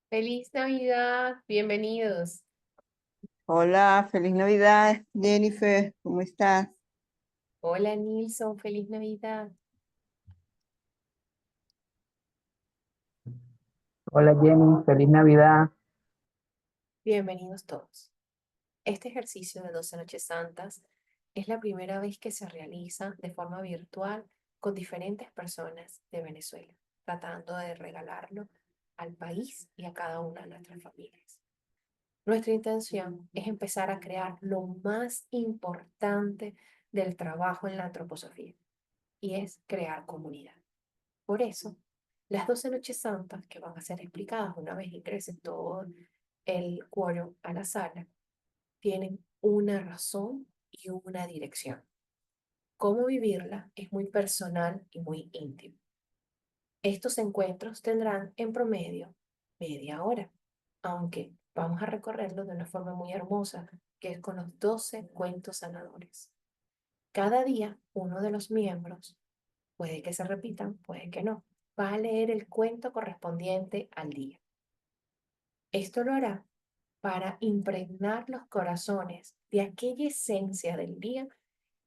Feliz Navidad, bienvenidos. Hola, feliz Navidad, Jennifer, ¿cómo estás? Hola Nilson, feliz Navidad. Hola Jenny, feliz Navidad. Bienvenidos todos. Este ejercicio de 12 Noches Santas es la primera vez que se realiza de forma virtual con diferentes personas de Venezuela, tratando de regalarlo al país y a cada una de nuestras familias. Nuestra intención es empezar a crear lo más importante del trabajo en la antroposofía y es crear comunidad. Por eso, las 12 noches santas que van a ser explicadas una vez ingrese todo el quórum a la sala, tienen una razón y una dirección. Cómo vivirla es muy personal y muy íntimo. Estos encuentros tendrán en promedio media hora, aunque vamos a recorrerlo de una forma muy hermosa, que es con los 12 cuentos sanadores. Cada día, uno de los miembros, puede que se repitan, puede que no, va a leer el cuento correspondiente al día. Esto lo hará para impregnar los corazones de aquella esencia del día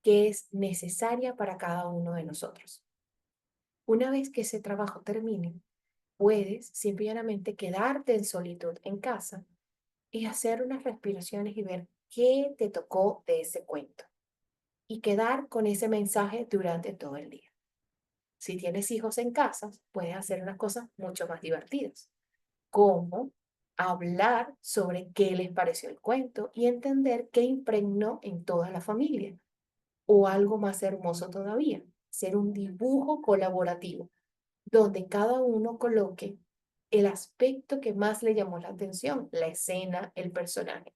que es necesaria para cada uno de nosotros. Una vez que ese trabajo termine, puedes simplemente quedarte en solitud en casa y hacer unas respiraciones y ver qué te tocó de ese cuento y quedar con ese mensaje durante todo el día. Si tienes hijos en casa, puedes hacer unas cosas mucho más divertidas, como hablar sobre qué les pareció el cuento y entender qué impregnó en toda la familia. O algo más hermoso todavía, ser un dibujo colaborativo, donde cada uno coloque el aspecto que más le llamó la atención, la escena, el personaje,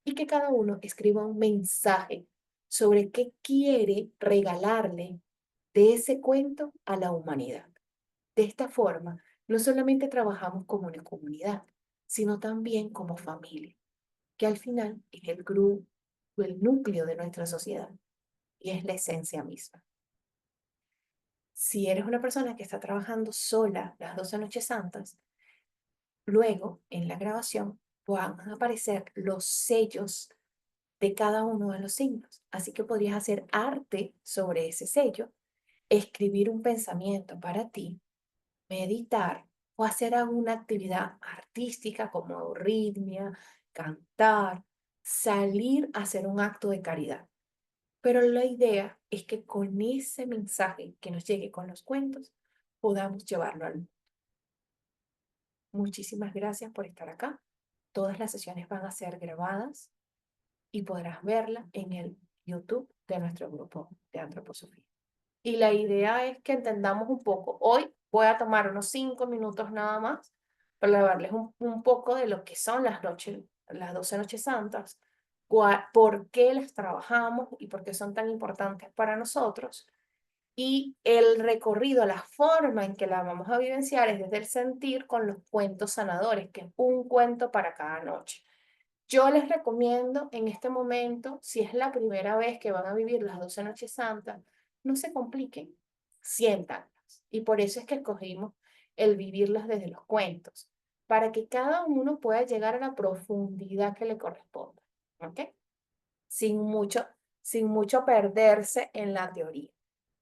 y que cada uno escriba un mensaje sobre qué quiere regalarle de ese cuento a la humanidad. De esta forma, no solamente trabajamos como una comunidad, sino también como familia, que al final es el grupo, el núcleo de nuestra sociedad y es la esencia misma. Si eres una persona que está trabajando sola las 12 noches santas, luego en la grabación van a aparecer los sellos de cada uno de los signos. Así que podrías hacer arte sobre ese sello, escribir un pensamiento para ti, meditar o hacer alguna actividad artística como ritmia, cantar, salir a hacer un acto de caridad. Pero la idea es que con ese mensaje que nos llegue con los cuentos, podamos llevarlo al mundo. Muchísimas gracias por estar acá. Todas las sesiones van a ser grabadas y podrás verla en el YouTube de nuestro grupo de antroposofía. Y la idea es que entendamos un poco. Hoy voy a tomar unos 5 minutos nada más para hablarles un poco de lo que son las 12 noches santas, por qué las trabajamos y por qué son tan importantes para nosotros. Y el recorrido, la forma en que la vamos a vivenciar es desde el sentir con los cuentos sanadores, que es un cuento para cada noche. Yo les recomiendo en este momento, si es la primera vez que van a vivir las 12 noches santas, no se compliquen, siéntanlas. Y por eso es que escogimos el vivirlas desde los cuentos, para que cada uno pueda llegar a la profundidad que le corresponda, ¿ok? Sin mucho, sin mucho perderse en la teoría.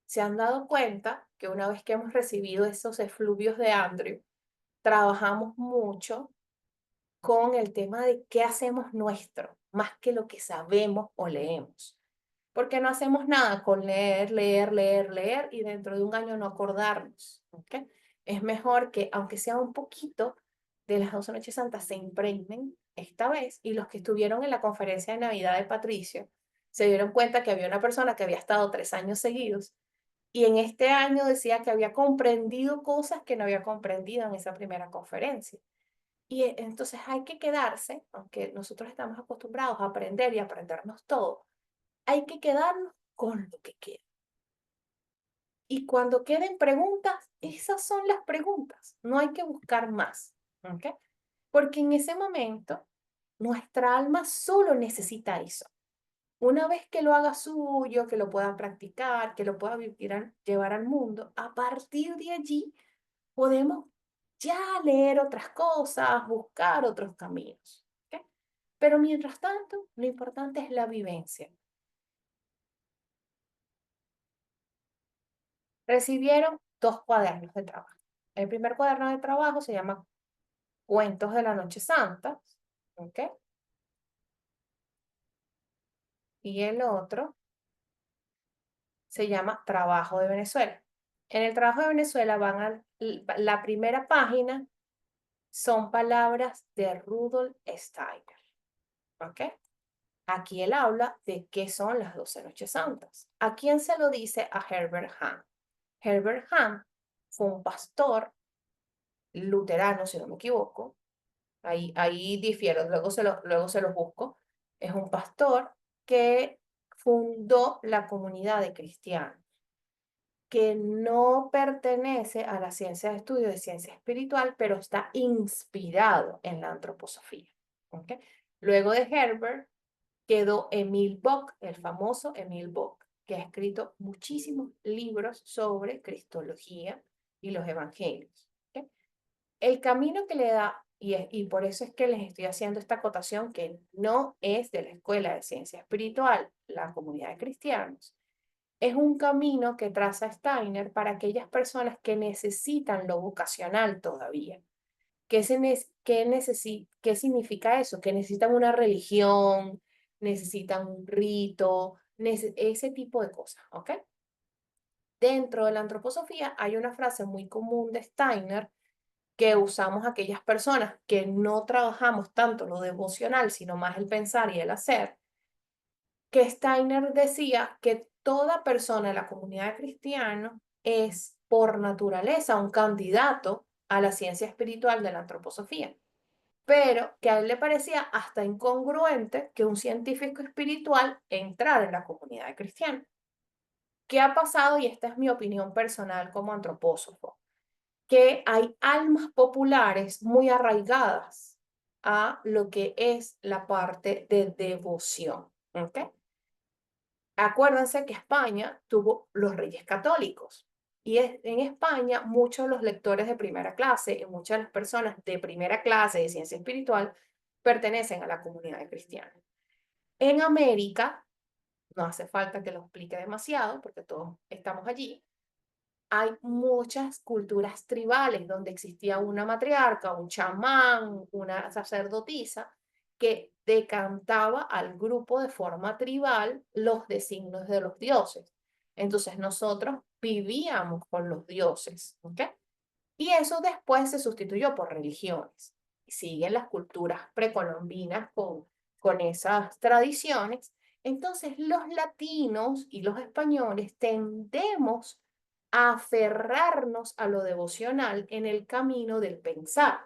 Se han dado cuenta que una vez que hemos recibido esos efluvios de Andrew, trabajamos mucho con el tema de qué hacemos nuestro, más que lo que sabemos o leemos. Porque no hacemos nada con leer, leer, leer, leer y dentro de un año no acordarnos. ¿Okay? Es mejor que, aunque sea un poquito de las 12 noches santas, se impregnen esta vez y los que estuvieron en la conferencia de Navidad de Patricio se dieron cuenta que había una persona que había estado 3 años seguidos y en este año decía que había comprendido cosas que no había comprendido en esa primera conferencia. Y entonces hay que quedarse, aunque nosotros estamos acostumbrados a aprender y aprendernos todo, hay que quedarnos con lo que queda. Y cuando queden preguntas, esas son las preguntas, no hay que buscar más, ¿ok? Porque en ese momento nuestra alma solo necesita eso. Una vez que lo haga suyo, que lo pueda practicar, que lo pueda llevar al mundo, a partir de allí podemos ya leer otras cosas, buscar otros caminos. ¿Ok? Pero mientras tanto, lo importante es la vivencia. Recibieron 2 cuadernos de trabajo. El primer cuaderno de trabajo se llama Cuentos de la Noche Santa, ¿ok? Y el otro se llama Trabajo de Venezuela. En el Trabajo de Venezuela la primera página son palabras de Rudolf Steiner, ¿ok? Aquí él habla de qué son las 12 noches santas. ¿A quién se lo dice? A Herbert Hahn. Herbert Hahn fue un pastor luterano, si no me equivoco. Ahí difiero, luego se los busco. Es un pastor que fundó la comunidad de cristianos, que no pertenece a la ciencia de estudio de ciencia espiritual, pero está inspirado en la antroposofía. ¿Ok? Luego de Herbert quedó Emil Bock, el famoso Emil Bock, que ha escrito muchísimos libros sobre cristología y los evangelios. ¿Ok? El camino que le da, y por eso es que les estoy haciendo esta acotación, que no es de la Escuela de Ciencia Espiritual, la comunidad de cristianos, es un camino que traza Steiner para aquellas personas que necesitan lo vocacional todavía. ¿Qué significa eso? Que necesitan una religión, necesitan un rito, ese tipo de cosas, ¿ok? Dentro de la antroposofía hay una frase muy común de Steiner que usamos aquellas personas que no trabajamos tanto lo devocional, sino más el pensar y el hacer, que Steiner decía que toda persona de la comunidad cristiana es por naturaleza un candidato a la ciencia espiritual de la antroposofía, pero que a él le parecía hasta incongruente que un científico espiritual entrara en la comunidad cristiana. ¿Qué ha pasado? Y esta es mi opinión personal como antropósofo, que hay almas populares muy arraigadas a lo que es la parte de devoción. ¿Ok? Acuérdense que España tuvo los reyes católicos y en España muchos de los lectores de primera clase y muchas de las personas de primera clase de ciencia espiritual pertenecen a la comunidad cristiana. En América, no hace falta que lo explique demasiado porque todos estamos allí, hay muchas culturas tribales donde existía una matriarca, un chamán, una sacerdotisa que decantaba al grupo de forma tribal los designios de los dioses. Entonces nosotros vivíamos con los dioses, ¿ok? Y eso después se sustituyó por religiones. Siguen las culturas precolombinas con esas tradiciones. Entonces los latinos y los españoles tendemos a aferrarnos a lo devocional en el camino del pensar,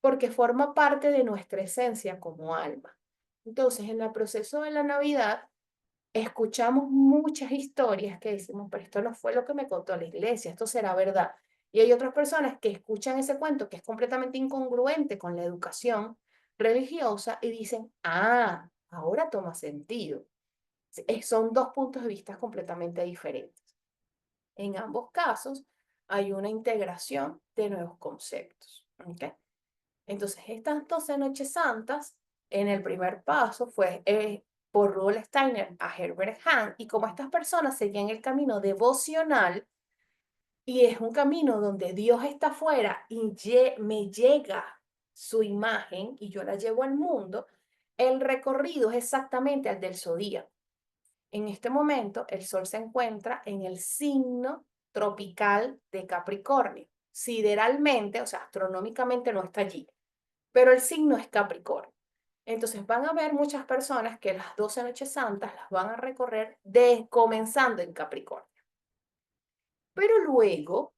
porque forma parte de nuestra esencia como alma. Entonces, en el proceso de la Navidad, escuchamos muchas historias que decimos, pero esto no fue lo que me contó la iglesia, esto será verdad. Y hay otras personas que escuchan ese cuento que es completamente incongruente con la educación religiosa y dicen, ah, ahora toma sentido. Son dos puntos de vista completamente diferentes. En ambos casos hay una integración de nuevos conceptos. ¿Ok? Entonces, estas 12 noches santas, en el primer paso fue por Rudolf Steiner a Herbert Hahn, y como estas personas seguían el camino devocional, y es un camino donde Dios está afuera y me llega su imagen y yo la llevo al mundo, el recorrido es exactamente al del zodíaco. En este momento, el Sol se encuentra en el signo tropical de Capricornio. Sideralmente, o sea, astronómicamente no está allí, pero el signo es Capricornio. Entonces van a ver muchas personas que las 12 noches santas las van a recorrer comenzando en Capricornio. Pero luego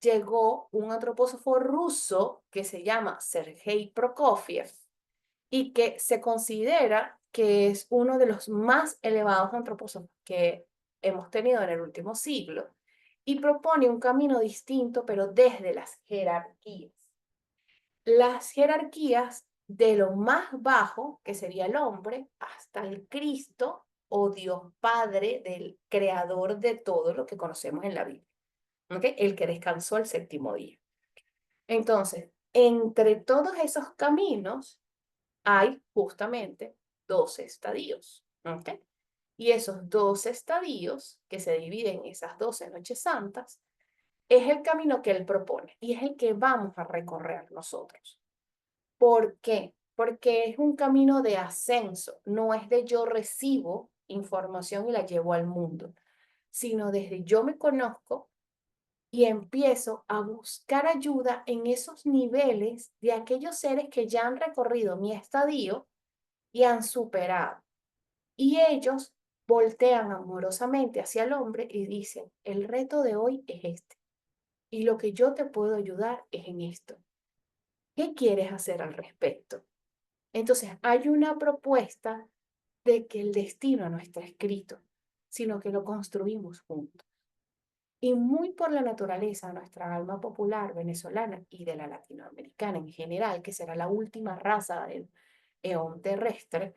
llegó un antropósofo ruso que se llama Sergei Prokofiev y que se considera que es uno de los más elevados antropósofos que hemos tenido en el último siglo y propone un camino distinto, pero desde las jerarquías. Las jerarquías de lo más bajo, que sería el hombre, hasta el Cristo o Dios Padre del creador de todo lo que conocemos en la Biblia, ¿okay? El que descansó el séptimo día. Entonces, entre todos esos caminos hay justamente 12 estadios, ¿ok? Y esos 12 estadios, que se dividen en esas 12 noches santas, es el camino que él propone y es el que vamos a recorrer nosotros. ¿Por qué? Porque es un camino de ascenso, no es de yo recibo información y la llevo al mundo, sino desde yo me conozco y empiezo a buscar ayuda en esos niveles de aquellos seres que ya han recorrido mi estadio y han superado. Y ellos voltean amorosamente hacia el hombre y dicen, el reto de hoy es este. Y lo que yo te puedo ayudar es en esto. ¿Qué quieres hacer al respecto? Entonces, hay una propuesta de que el destino no está escrito, sino que lo construimos juntos. Y muy por la naturaleza de nuestra alma popular venezolana y de la latinoamericana en general, que será la última raza del eón terrestre,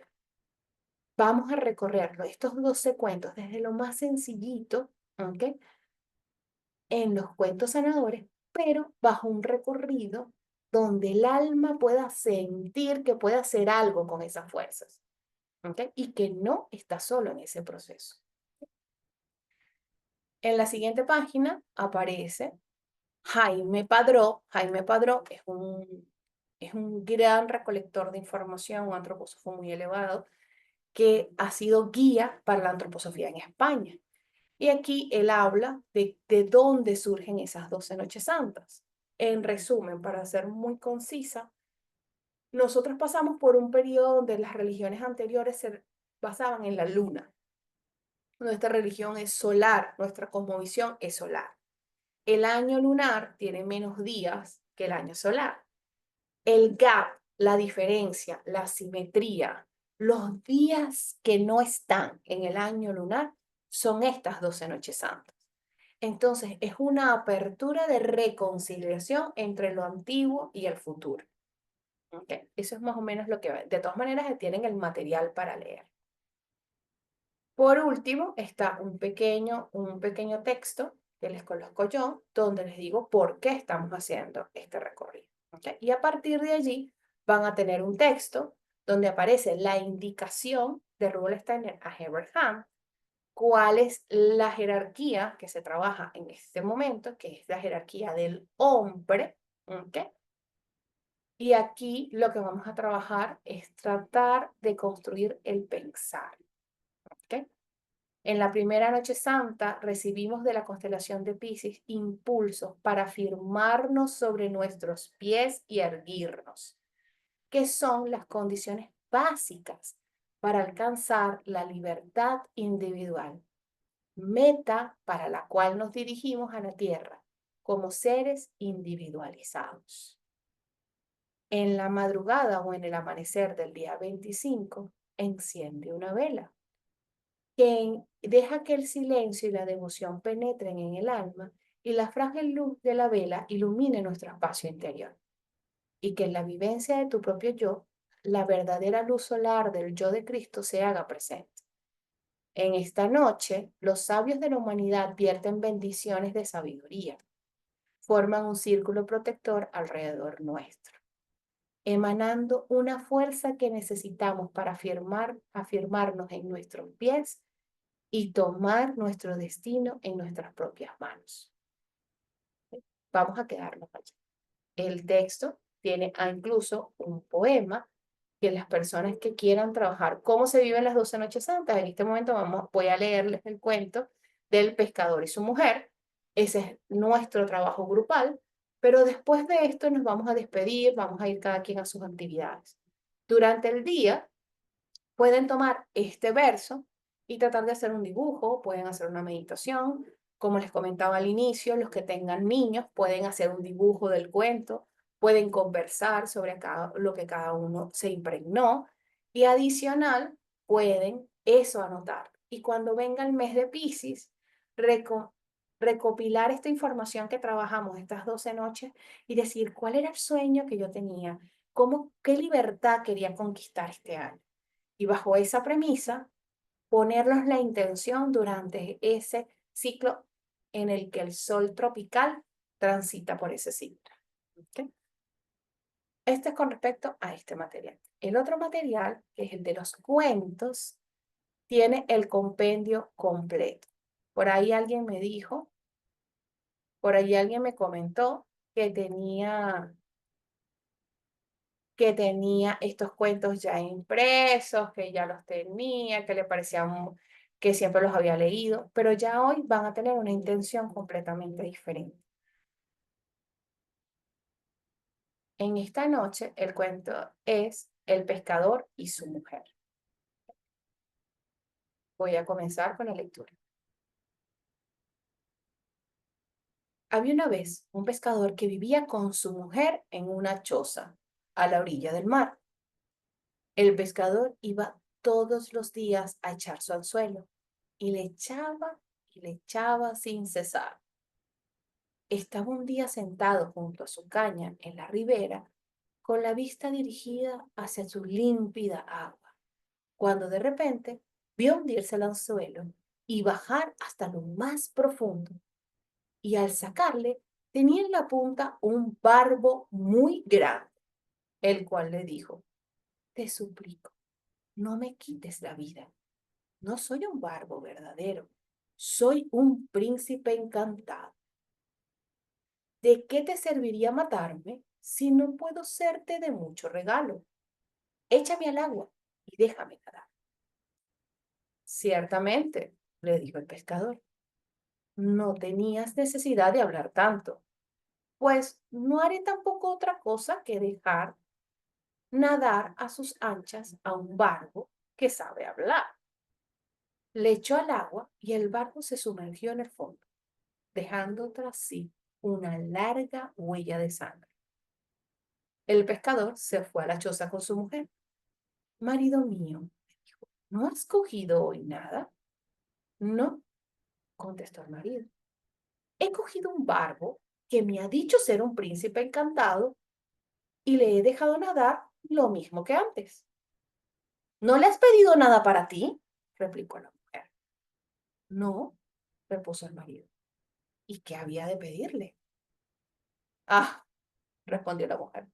vamos a recorrer estos 12 cuentos desde lo más sencillito, ¿ok? En los cuentos sanadores, pero bajo un recorrido donde el alma pueda sentir que puede hacer algo con esas fuerzas, ¿ok? Y que no está solo en ese proceso. En la siguiente página aparece Jaime Padró. Jaime Padró es un gran recolector de información, un antropósofo muy elevado, que ha sido guía para la antroposofía en España. Y aquí él habla de dónde surgen esas 12 noches santas. En resumen, para ser muy concisa, nosotros pasamos por un periodo donde las religiones anteriores se basaban en la luna. Nuestra religión es solar, nuestra cosmovisión es solar. El año lunar tiene menos días que el año solar. El gap, la diferencia, la simetría, los días que no están en el año lunar son estas 12 noches santas. Entonces, es una apertura de reconciliación entre lo antiguo y el futuro. ¿Okay? Eso es más o menos lo que va. De todas maneras, tienen el material para leer. Por último, está un pequeño texto que les coloco yo, donde les digo por qué estamos haciendo este recorrido. ¿Okay? Y a partir de allí van a tener un texto donde aparece la indicación de Rudolf Steiner a Herbert Hahn, cuál es la jerarquía que se trabaja en este momento, que es la jerarquía del hombre. ¿Okay? Y aquí lo que vamos a trabajar es tratar de construir el pensar. ¿Okay? En la primera noche santa recibimos de la constelación de Piscis impulsos para afirmarnos sobre nuestros pies y erguirnos, que son las condiciones básicas para alcanzar la libertad individual, meta para la cual nos dirigimos a la Tierra como seres individualizados. En la madrugada o en el amanecer del día 25, enciende una vela que deja que el silencio y la devoción penetren en el alma y la frágil luz de la vela ilumine nuestro espacio interior. Y que en la vivencia de tu propio yo, la verdadera luz solar del yo de Cristo se haga presente. En esta noche, los sabios de la humanidad vierten bendiciones de sabiduría, forman un círculo protector alrededor nuestro, emanando una fuerza que necesitamos para afirmarnos en nuestros pies y tomar nuestro destino en nuestras propias manos. Vamos a quedarnos allí. El texto tiene incluso un poema que las personas que quieran trabajar cómo se viven las 12 noches santas, en este momento voy a leerles el cuento del pescador y su mujer. Ese es nuestro trabajo grupal, pero después de esto nos vamos a despedir, vamos a ir cada quien a sus actividades. Durante el día pueden tomar este verso y tratar de hacer un dibujo, pueden hacer una meditación. Como les comentaba al inicio, los que tengan niños pueden hacer un dibujo del cuento, pueden conversar sobre lo que cada uno se impregnó y adicional pueden eso anotar. Y cuando venga el mes de Piscis, recopilar esta información que trabajamos estas 12 noches y decir cuál era el sueño que yo tenía, qué libertad quería conquistar este año. Y bajo esa premisa, ponernos la intención durante ese ciclo en el que el sol tropical transita por ese ciclo. ¿Ok? Este es con respecto a este material. El otro material, que es el de los cuentos, tiene el compendio completo. Por ahí alguien me dijo, por ahí alguien me comentó que tenía estos cuentos ya impresos, que ya los tenía, que le parecían que siempre los había leído, pero ya hoy van a tener una intención completamente diferente. En esta noche el cuento es El pescador y su mujer. Voy a comenzar con la lectura. Había una vez un pescador que vivía con su mujer en una choza a la orilla del mar. El pescador iba todos los días a echar su anzuelo y le echaba sin cesar. Estaba un día sentado junto a su caña en la ribera, con la vista dirigida hacia su límpida agua, cuando de repente vio hundirse el anzuelo y bajar hasta lo más profundo, y al sacarle tenía en la punta un barbo muy grande, el cual le dijo: Te suplico, no me quites la vida. No soy un barbo verdadero, soy un príncipe encantado. ¿De qué te serviría matarme si no puedo serte de mucho regalo? Échame al agua y déjame nadar. Ciertamente, le dijo el pescador, no tenías necesidad de hablar tanto, pues no haré tampoco otra cosa que dejar nadar a sus anchas a un barbo que sabe hablar. Le echó al agua y el barco se sumergió en el fondo, dejando tras sí una larga huella de sangre. El pescador se fue a la choza con su mujer. Marido mío, le dijo, ¿no has cogido hoy nada? No, contestó el marido. He cogido un barbo que me ha dicho ser un príncipe encantado y le he dejado nadar lo mismo que antes. ¿No le has pedido nada para ti? Replicó la mujer. No, repuso el marido. ¿Y qué había de pedirle? Ah, respondió la mujer.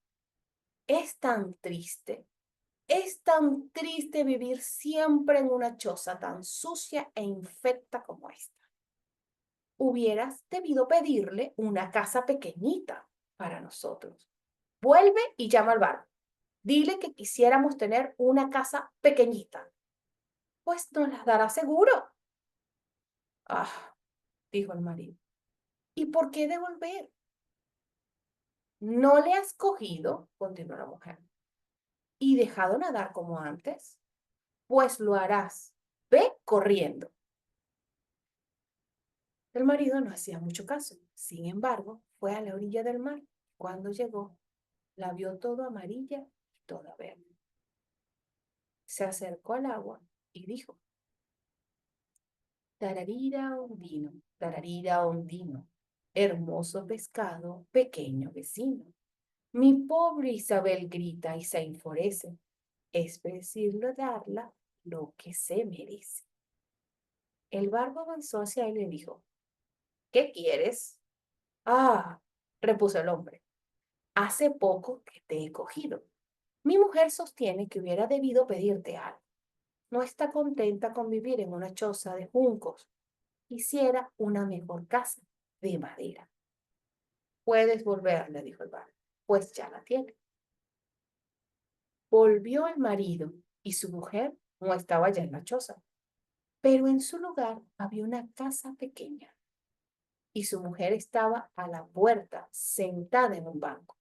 Es tan triste, es tan triste vivir siempre en una choza tan sucia e infecta como esta. Hubieras debido pedirle una casa pequeñita para nosotros. Vuelve y llama al barco. Dile que quisiéramos tener una casa pequeñita. Pues nos las dará seguro. Ah, dijo el marido. ¿Y por qué devolver? ¿No le has cogido, continuó la mujer, y dejado nadar como antes? Pues lo harás. Ve corriendo. El marido no hacía mucho caso. Sin embargo, fue a la orilla del mar. Cuando llegó, la vio toda amarilla y toda verde. Se acercó al agua y dijo: tararira ondino, hermoso pescado, pequeño vecino. Mi pobre Isabel grita y se enfurece. Es preciso darla lo que se merece. El barbo avanzó hacia él y le dijo: ¿Qué quieres? Ah, repuso el hombre, hace poco que te he cogido. Mi mujer sostiene que hubiera debido pedirte algo. No está contenta con vivir en una choza de juncos. Quisiera una mejor casa de madera. Puedes volver, le dijo el barbo, pues ya la tiene. Volvió el marido y su mujer no estaba ya en la choza, pero en su lugar había una casa pequeña y su mujer estaba a la puerta, sentada en un banco.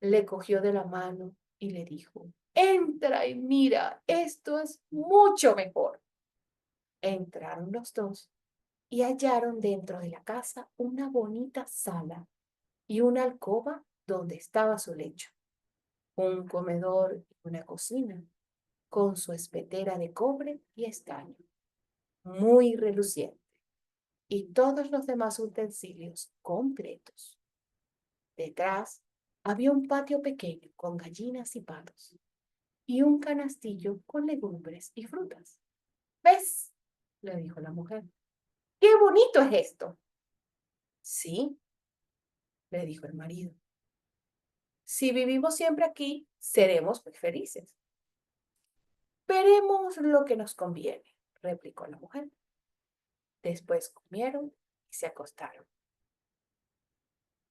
Le cogió de la mano y le dijo: Entra y mira, esto es mucho mejor. Entraron los dos y hallaron dentro de la casa una bonita sala y una alcoba donde estaba su lecho, un comedor y una cocina, con su espetera de cobre y estaño, muy reluciente, y todos los demás utensilios completos. Detrás había un patio pequeño con gallinas y patos, y un canastillo con legumbres y frutas. ¿Ves? Le dijo la mujer. ¡Qué bonito es esto! Sí, le dijo el marido. Si vivimos siempre aquí, seremos muy felices. Veremos lo que nos conviene, replicó la mujer. Después comieron y se acostaron.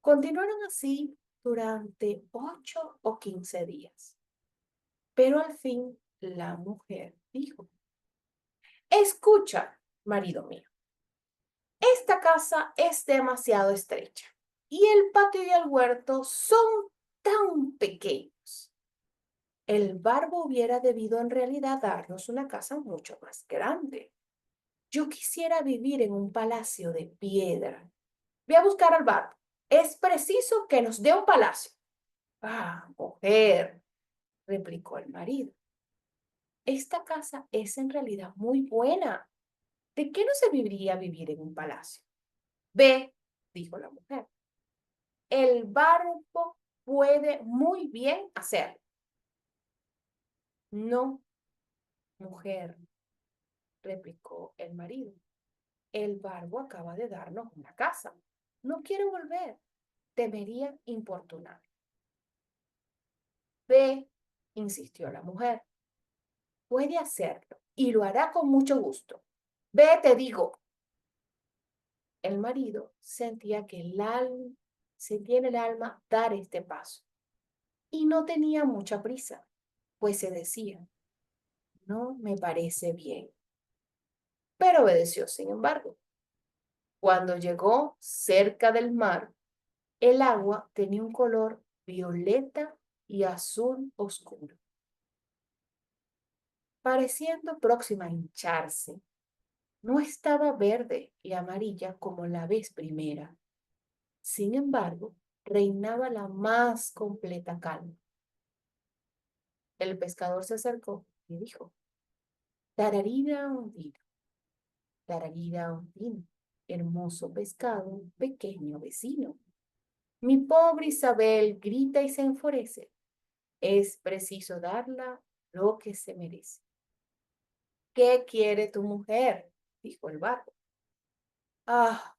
Continuaron así durante 8 o 15 días. Pero al fin la mujer dijo: Escucha, marido mío, esta casa es demasiado estrecha y el patio y el huerto son tan pequeños. El barbo hubiera debido en realidad darnos una casa mucho más grande. Yo quisiera vivir en un palacio de piedra. Ve a buscar al barbo. Es preciso que nos dé un palacio. Ah, mujer, replicó el marido. Esta casa es en realidad muy buena. ¿De qué no se viviría vivir en un palacio? Ve, dijo la mujer. El barbo puede muy bien hacerlo. No, mujer, replicó el marido. El barbo acaba de darnos una casa. No quiere volver. Temería importunar. Ve, insistió la mujer. Puede hacerlo y lo hará con mucho gusto. Ve, te digo. El marido sentía en el alma dar este paso y no tenía mucha prisa, pues se decía: no me parece bien. Pero obedeció, sin embargo. Cuando llegó cerca del mar, el agua tenía un color violeta y azul oscuro, pareciendo próxima a hincharse. No estaba verde y amarilla como la vez primera. Sin embargo, reinaba la más completa calma. El pescador se acercó y dijo: Tararira ondino, tararira ondino, hermoso pescado, pequeño vecino. Mi pobre Isabel grita y se enfurece. Es preciso darla lo que se merece. ¿Qué quiere tu mujer? Dijo el barco. Ah,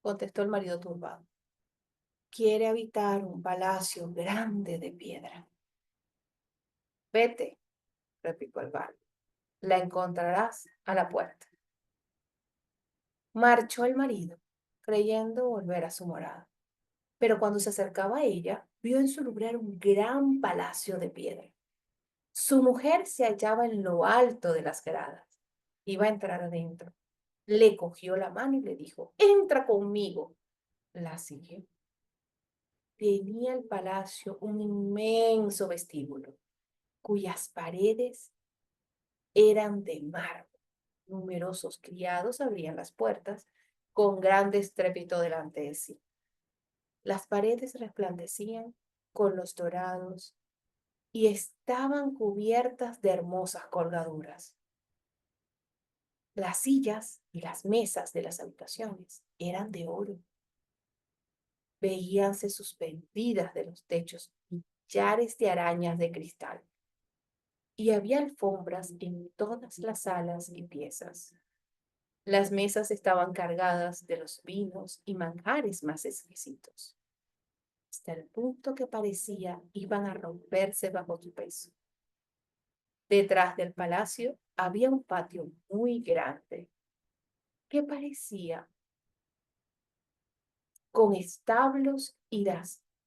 contestó el marido turbado. Quiere habitar un palacio grande de piedra. Vete, replicó el barco. La encontrarás a la puerta. Marchó el marido, creyendo volver a su morada. Pero cuando se acercaba a ella, vio en su lugar un gran palacio de piedra. Su mujer se hallaba en lo alto de las gradas. Iba a entrar adentro. Le cogió la mano y le dijo: Entra conmigo. La siguió. Tenía el palacio un inmenso vestíbulo, cuyas paredes eran de mármol. Numerosos criados abrían las puertas con gran estrépito delante de sí. Las paredes resplandecían con los dorados y estaban cubiertas de hermosas colgaduras. Las sillas y las mesas de las habitaciones eran de oro. Veíanse suspendidas de los techos millares de arañas de cristal. Y había alfombras en todas las salas y piezas. Las mesas estaban cargadas de los vinos y manjares más exquisitos, hasta el punto que parecía iban a romperse bajo su peso. Detrás del palacio había un patio muy grande que parecía con establos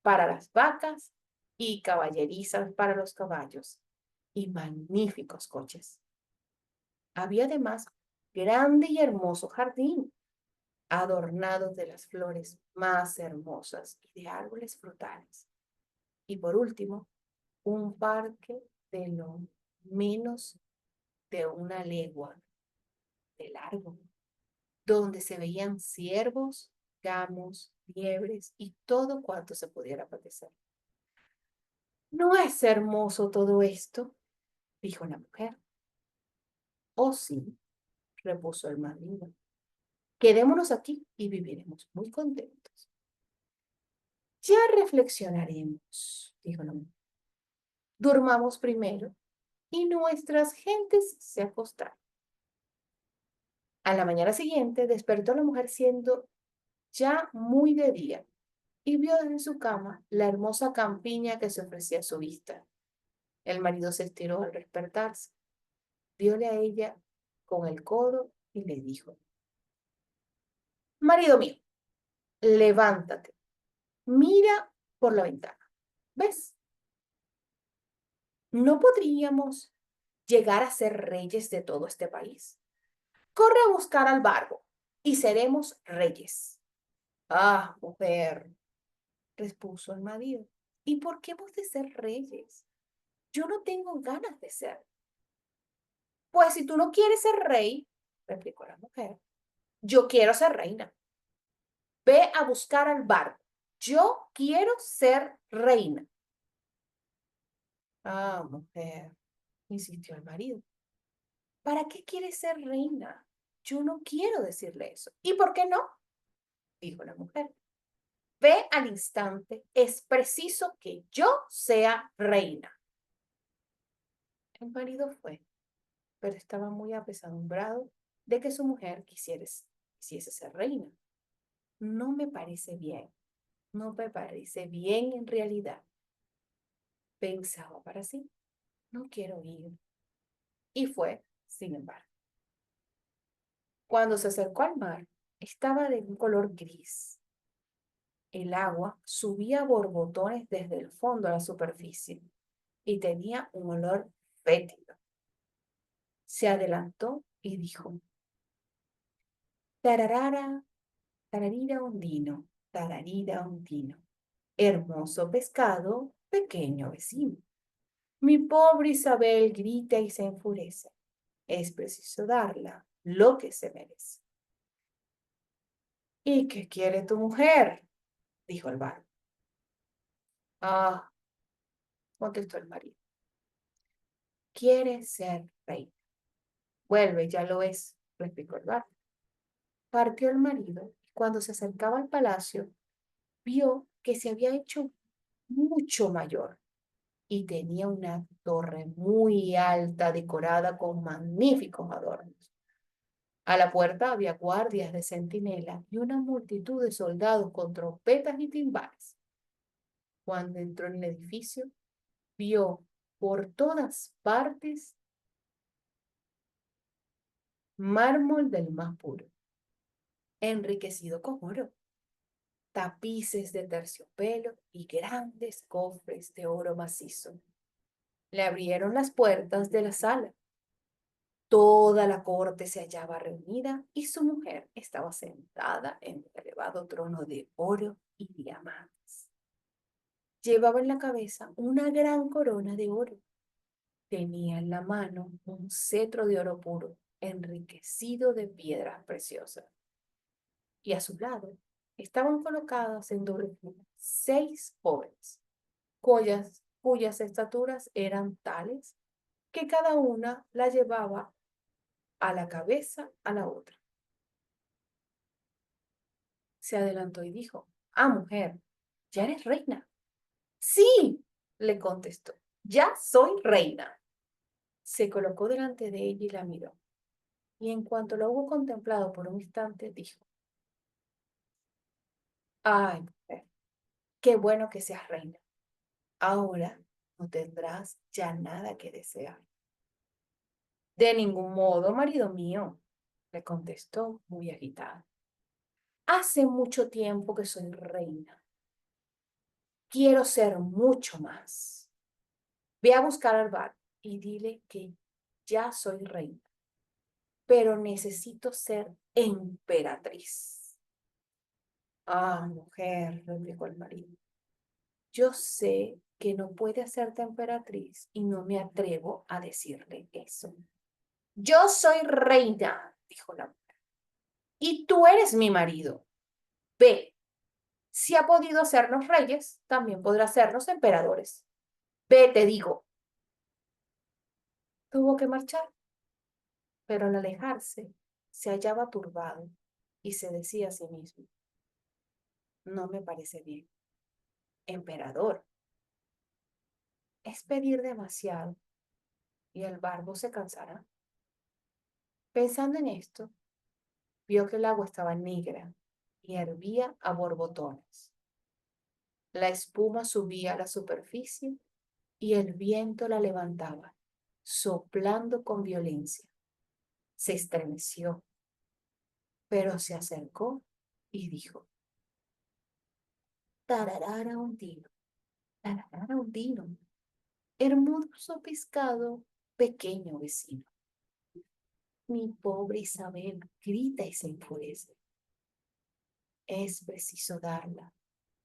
para las vacas y caballerizas para los caballos y magníficos coches. Había además grande y hermoso jardín, adornado de las flores más hermosas y de árboles frutales. Y por último, un parque de no menos de una legua de largo, donde se veían ciervos, gamos, liebres y todo cuanto se pudiera padecer. ¿No es hermoso todo esto?, dijo la mujer. Oh, sí, repuso el marido. Quedémonos aquí y viviremos muy contentos. Ya reflexionaremos, dijo la mujer. Durmamos primero y nuestras gentes se acostaron. A la mañana siguiente despertó la mujer siendo ya muy de día y vio desde su cama la hermosa campiña que se ofrecía a su vista. El marido se estiró al despertarse, viole a ella con el codo y le dijo: Marido mío, levántate, mira por la ventana. ¿Ves? ¿No podríamos llegar a ser reyes de todo este país? Corre a buscar al barbo y seremos reyes. Ah, mujer, repuso el marido, ¿y por qué hemos de ser reyes? Yo no tengo ganas de ser. Pues si tú no quieres ser rey, replicó la mujer, yo quiero ser reina. Ve a buscar al barbo. Yo quiero ser reina. Ah, mujer, insistió el marido, ¿para qué quieres ser reina? Yo no quiero decirle eso. ¿Y por qué no? Dijo la mujer. Ve al instante, es preciso que yo sea reina. El marido fue, pero estaba muy apesadumbrado de que su mujer quisiese ser reina. No me parece bien, no me parece bien en realidad. Pensaba para sí, no quiero ir. Y fue, sin embargo. Cuando se acercó al mar, estaba de un color gris. El agua subía a borbotones desde el fondo a la superficie y tenía un olor fétido. Se adelantó y dijo: Tararara, tararira ondino, hermoso pescado, pequeño vecino. Mi pobre Isabel grita y se enfurece. Es preciso darla lo que se merece. ¿Y qué quiere tu mujer? Dijo el barbo. Ah, contestó el marido. Quiere ser rey. Vuelve, ya lo es, replicó el barbo. Partió el marido y cuando se acercaba al palacio, vio que se había hecho mucho mayor y tenía una torre muy alta decorada con magníficos adornos. A la puerta había guardias de centinela y una multitud de soldados con trompetas y timbales. Cuando entró en el edificio, vio por todas partes mármol del más puro, enriquecido con oro, tapices de terciopelo y grandes cofres de oro macizo. Le abrieron las puertas de la sala. Toda la corte se hallaba reunida y su mujer estaba sentada en un elevado trono de oro y diamantes. Llevaba en la cabeza una gran corona de oro. Tenía en la mano un cetro de oro puro, enriquecido de piedras preciosas. Y a su lado estaban colocadas en doble fila 6 jóvenes, cuyas estaturas eran tales que cada una la llevaba a la cabeza a la otra. Se adelantó y dijo: Ah, mujer, ¿ya eres reina? Sí, le contestó, ya soy reina. Se colocó delante de ella y la miró. Y en cuanto la hubo contemplado por un instante, dijo: Ay, mujer, qué bueno que seas reina. Ahora no tendrás ya nada que desear. De ningún modo, marido mío, le contestó muy agitada. Hace mucho tiempo que soy reina. Quiero ser mucho más. Ve a buscar al bar y dile que ya soy reina, pero necesito ser emperatriz. Ah, mujer, replicó el marido, yo sé que no puede hacerte emperatriz y no me atrevo a decirle eso. Yo soy reina, dijo la mujer, y tú eres mi marido. Ve, si ha podido hacernos reyes, también podrá hacernos emperadores. Ve, te digo. Tuvo que marchar, pero al alejarse se hallaba turbado y se decía a sí mismo: No me parece bien. Emperador. Es pedir demasiado y el barbo se cansará. Pensando en esto, vio que el agua estaba negra y hervía a borbotones. La espuma subía a la superficie y el viento la levantaba, soplando con violencia. Se estremeció, pero se acercó y dijo: tararara un tino, hermoso pescado, pequeño vecino. Mi pobre Isabel grita y se enfurece. Es preciso darla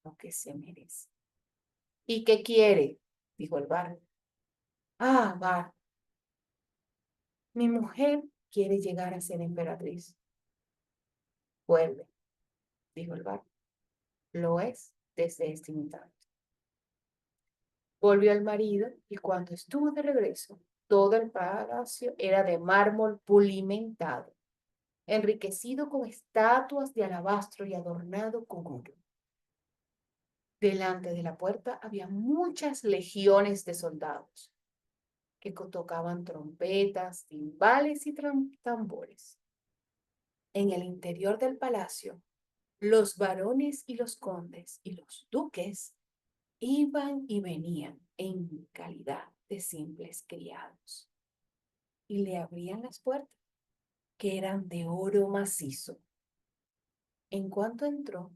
lo que se merece. ¿Y qué quiere?, dijo el bardo. Ah, bardo, mi mujer quiere llegar a ser emperatriz. Vuelve, dijo el bardo. Lo es desde este instante. Volvió el marido y cuando estuvo de regreso, todo el palacio era de mármol pulimentado, enriquecido con estatuas de alabastro y adornado con oro. Delante de la puerta había muchas legiones de soldados que tocaban trompetas, timbales y tambores. En el interior del palacio, los varones y los condes y los duques iban y venían en calidad de simples criados y le abrían las puertas, que eran de oro macizo. En cuanto entró,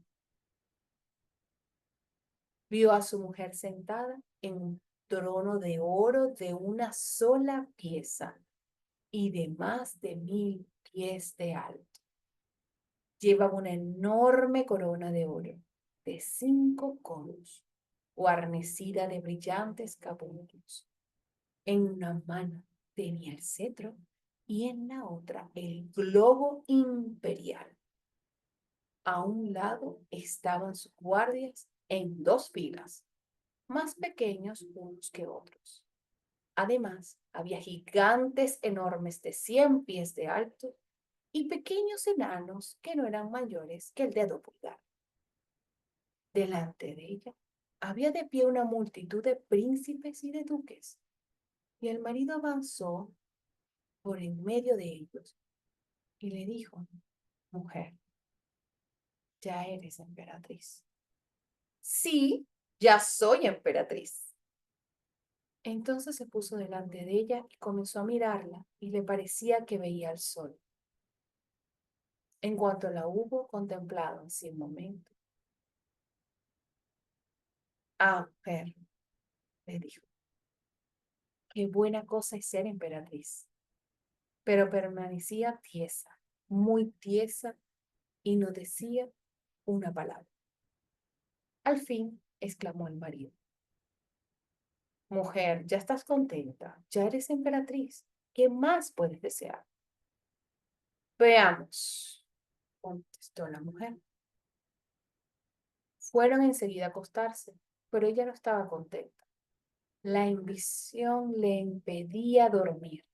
vio a su mujer sentada en un trono de oro de una sola pieza y de más de 1000 pies de alto. Llevaba una enorme corona de oro de 5 codos, guarnecida de brillantes capullos. En una mano tenía el cetro y en la otra el globo imperial. A un lado estaban sus guardias en 2 filas, más pequeños unos que otros. Además, había gigantes enormes de 100 pies de alto y pequeños enanos que no eran mayores que el dedo pulgar. Delante de ella había de pie una multitud de príncipes y de duques, y el marido avanzó por en medio de ellos y le dijo: mujer, ya eres emperatriz. Sí, ya soy emperatriz. Entonces se puso delante de ella y comenzó a mirarla y le parecía que veía el sol. En cuanto la hubo contemplado así un momento: ah, mujer, le dijo, qué buena cosa es ser emperatriz. Pero permanecía tiesa, muy tiesa, y no decía una palabra. Al fin exclamó el marido: mujer, ya estás contenta, ya eres emperatriz. ¿Qué más puedes desear? Veamos, contestó la mujer. Fueron enseguida a acostarse, pero ella no estaba contenta. La ambición le impedía dormir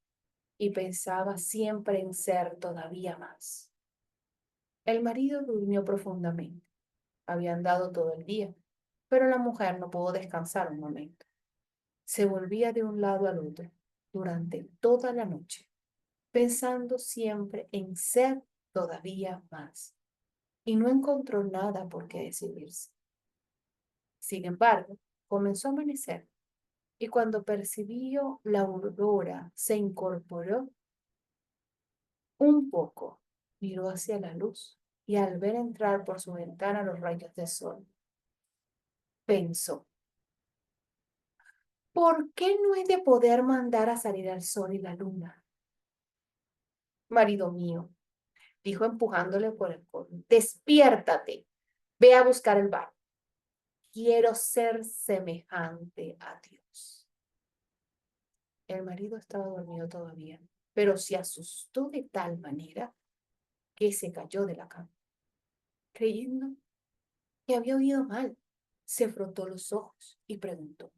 y pensaba siempre en ser todavía más. El marido durmió profundamente. Había andado todo el día, pero la mujer no pudo descansar un momento. Se volvía de un lado al otro durante toda la noche, pensando siempre en ser todavía más, y no encontró nada por qué decidirse. Sin embargo, comenzó a amanecer, y cuando percibió la aurora, se incorporó un poco, miró hacia la luz, y al ver entrar por su ventana los rayos del sol, pensó: ¿por qué no he de poder mandar a salir al sol y la luna? Marido mío, dijo empujándole por el codo, despiértate, ve a buscar el barco. Quiero ser semejante a Dios. El marido estaba dormido todavía, pero se asustó de tal manera que se cayó de la cama. Creyendo que había oído mal, se frotó los ojos y preguntó: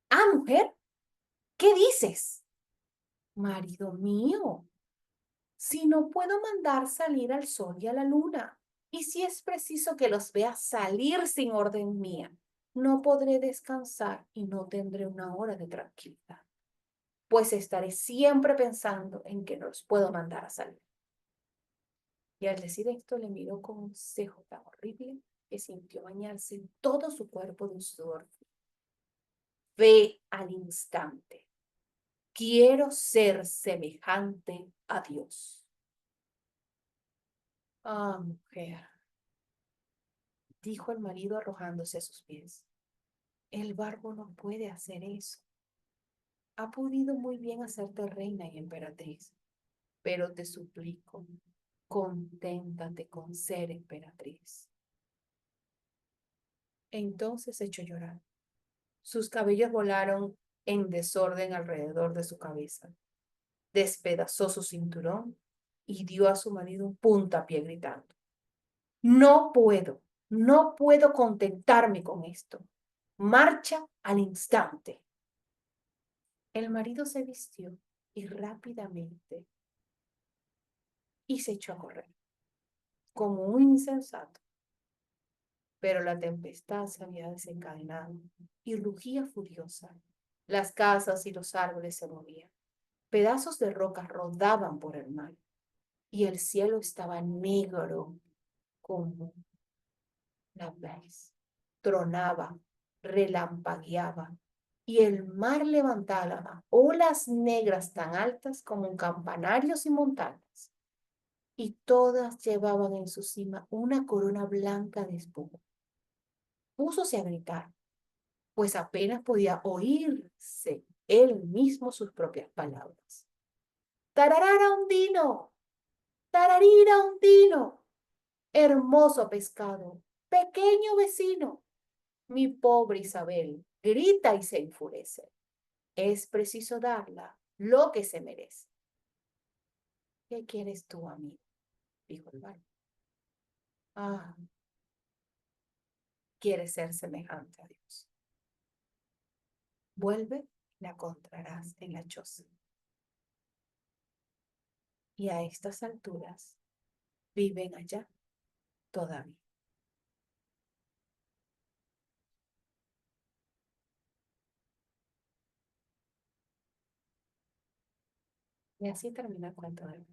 ah, mujer, ¿qué dices? Marido mío, si no puedo mandar salir al sol y a la luna, y si es preciso que los vea salir sin orden mía, no podré descansar y no tendré una hora de tranquilidad, pues estaré siempre pensando en que no los puedo mandar a salir. Y al decir esto le miró con un cejo tan horrible que sintió bañarse todo su cuerpo de un sudor frío. Ve al instante. Quiero ser semejante a Dios. Ah, mujer, dijo el marido arrojándose a sus pies. El barbo no puede hacer eso. Ha podido muy bien hacerte reina y emperatriz, pero te suplico, conténtate con ser emperatriz. Entonces echó a llorar. Sus cabellos volaron en desorden alrededor de su cabeza. Despedazó su cinturón y dio a su marido un puntapié gritando: no puedo contentarme con esto. Marcha al instante. El marido se vistió y rápidamente se echó a correr, como un insensato. Pero la tempestad se había desencadenado y rugía furiosa. Las casas y los árboles se movían. Pedazos de roca rodaban por el mar y el cielo estaba negro como la pez. Tronaba, relampagueaba y el mar levantaba olas negras tan altas como campanarios y montañas, y todas llevaban en su cima una corona blanca de espuma. Púsose a gritar, pues apenas podía oírse él mismo sus propias palabras. ¡Tararara hundino! ¡Tararira hundino! Hermoso pescado, pequeño vecino. Mi pobre Isabel grita y se enfurece. Es preciso darla lo que se merece. ¿Qué quieres tú, amigo?, dijo el barco. Ah, quieres ser semejante a Dios. Vuelve, la encontrarás en la choza. Y a estas alturas viven allá todavía. Y así termina el cuento de hoy.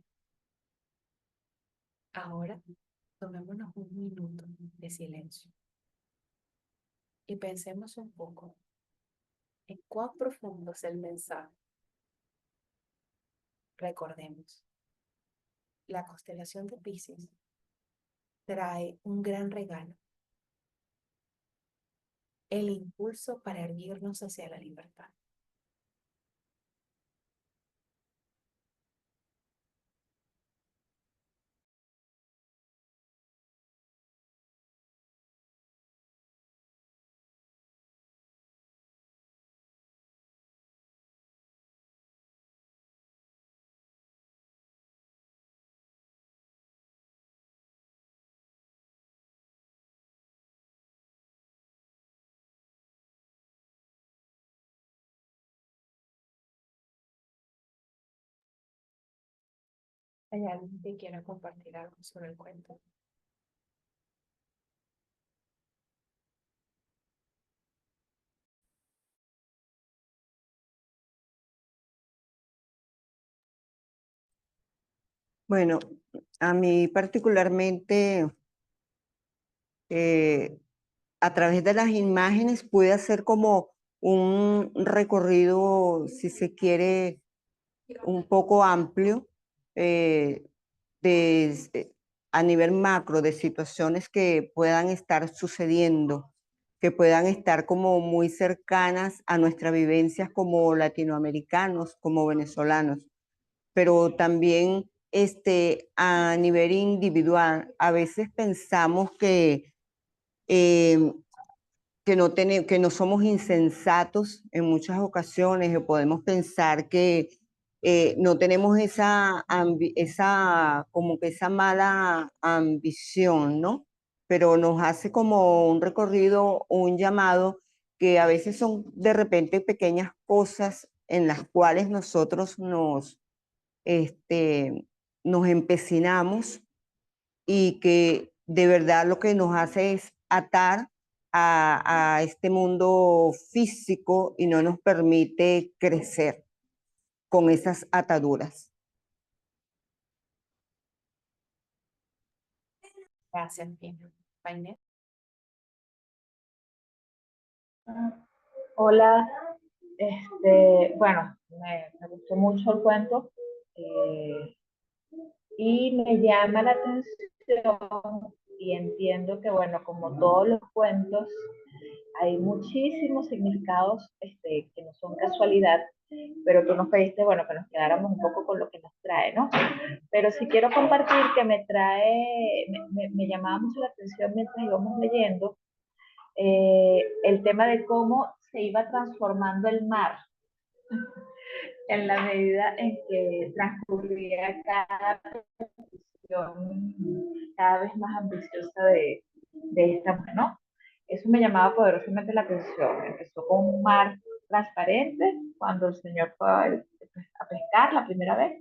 Ahora tomémonos un minuto de silencio y pensemos un poco en cuán profundo es el mensaje. Recordemos, la constelación de Piscis trae un gran regalo: el impulso para erguirnos hacia la libertad. ¿Hay alguien que quiera compartir algo sobre el cuento? Bueno, a mí particularmente, eh, a través de las imágenes pude hacer como un recorrido, si se quiere, un poco amplio, eh, a nivel macro, de situaciones que puedan estar sucediendo, que puedan estar como muy cercanas a nuestras vivencias como latinoamericanos, como venezolanos, pero también a nivel individual. A veces pensamos eh, que no somos insensatos en muchas ocasiones, o podemos pensar que no tenemos como que esa mala ambición, ¿no? Pero nos hace como un recorrido, un llamado, que a veces son de repente pequeñas cosas en las cuales nosotros nos empecinamos, y que de verdad lo que nos hace es atar a este mundo físico y no nos permite crecer con esas ataduras. Gracias, Pina. Painet. Hola, bueno, me gustó mucho el cuento eh, y me llama la atención y entiendo que, bueno, como todos los cuentos, hay muchísimos significados que no son casualidad, pero tú nos pediste, bueno, que nos quedáramos un poco con lo que nos trae, ¿no? Pero sí quiero compartir que me llamaba mucho la atención mientras íbamos leyendo el tema de cómo se iba transformando el mar en la medida en que transcurría cada petición cada vez más ambiciosa de esta mujer, ¿no? Eso me llamaba poderosamente la atención. Empezó con un mar transparente cuando el señor fue a pescar la primera vez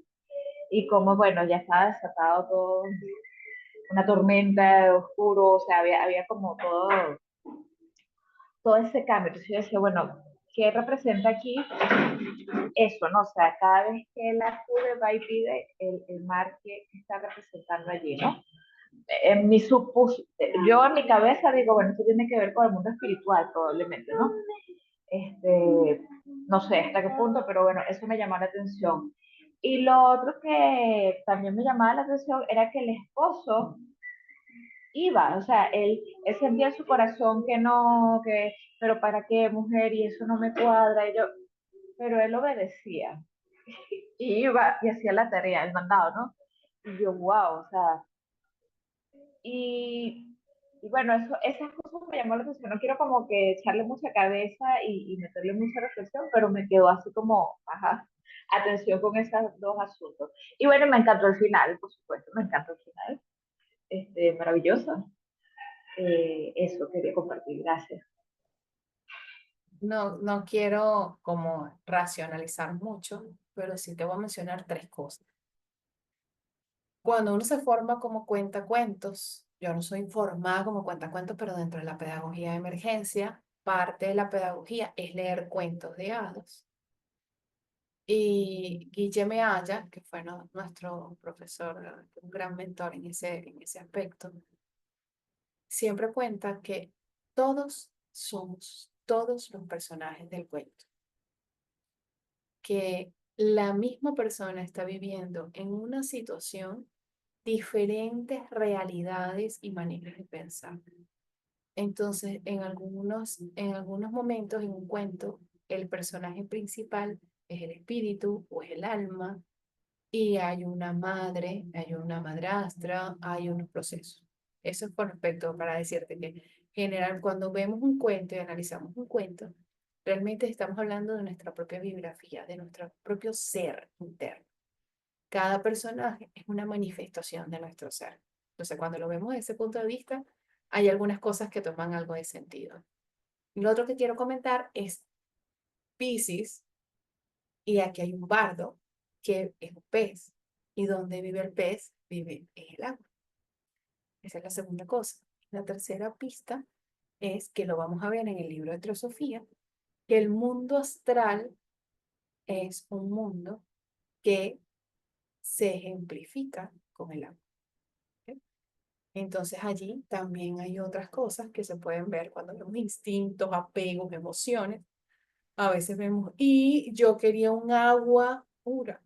y como, bueno, ya estaba desatado todo, una tormenta oscuro, o sea, había como todo ese cambio. Entonces yo decía, bueno, ¿qué representa aquí eso, no? O sea, cada vez que él acude, va y pide el mar que está representando allí, ¿no? En mi yo en mi cabeza digo, bueno, esto tiene que ver con el mundo espiritual probablemente, ¿no? No sé hasta qué punto, pero bueno, eso me llamó la atención. Y lo otro que también me llamaba la atención era que el esposo iba, o sea, él sentía en su corazón que no, pero ¿para qué, mujer? Y eso no me cuadra, pero él obedecía, y iba y hacía la tarea, el mandado, ¿no? Y yo, wow, o sea, y, y bueno, esas cosas me llamó la atención, no quiero como que echarle mucha cabeza y meterle mucha reflexión, pero me quedó así como, ajá, atención con esos dos asuntos. Y bueno, me encantó el final, por supuesto, me encantó el final, maravilloso. Eso quería compartir, gracias. No, no quiero como racionalizar mucho, pero sí te voy a mencionar tres cosas. Cuando uno se forma como cuentacuentos, yo no soy formada como cuentacuentos, pero dentro de la pedagogía de emergencia, parte de la pedagogía es leer cuentos de hadas. Y Guillermo Haya, que fue nuestro profesor, un gran mentor en ese aspecto, siempre cuenta que todos somos todos los personajes del cuento, que la misma persona está viviendo en una situación diferentes realidades y maneras de pensar. Entonces, en algunos momentos en un cuento, el personaje principal es el espíritu o es el alma, y hay una madre, hay una madrastra, hay unos procesos. Eso es con respecto para decirte que general, cuando vemos un cuento y analizamos un cuento, realmente estamos hablando de nuestra propia biografía, de nuestro propio ser interno. Cada personaje es una manifestación de nuestro ser. Entonces, cuando lo vemos desde ese punto de vista, hay algunas cosas que toman algo de sentido. Y lo otro que quiero comentar es Piscis, y aquí hay un bardo que es un pez. ¿Y donde vive el pez? Vive en el agua. Esa es la segunda cosa. La tercera pista es que lo vamos a ver en el libro de Teosofía, que el mundo astral es un mundo que se ejemplifica con el agua. ¿Ok? Entonces allí también hay otras cosas que se pueden ver cuando vemos instintos, apegos, emociones. A veces vemos, y yo quería un agua pura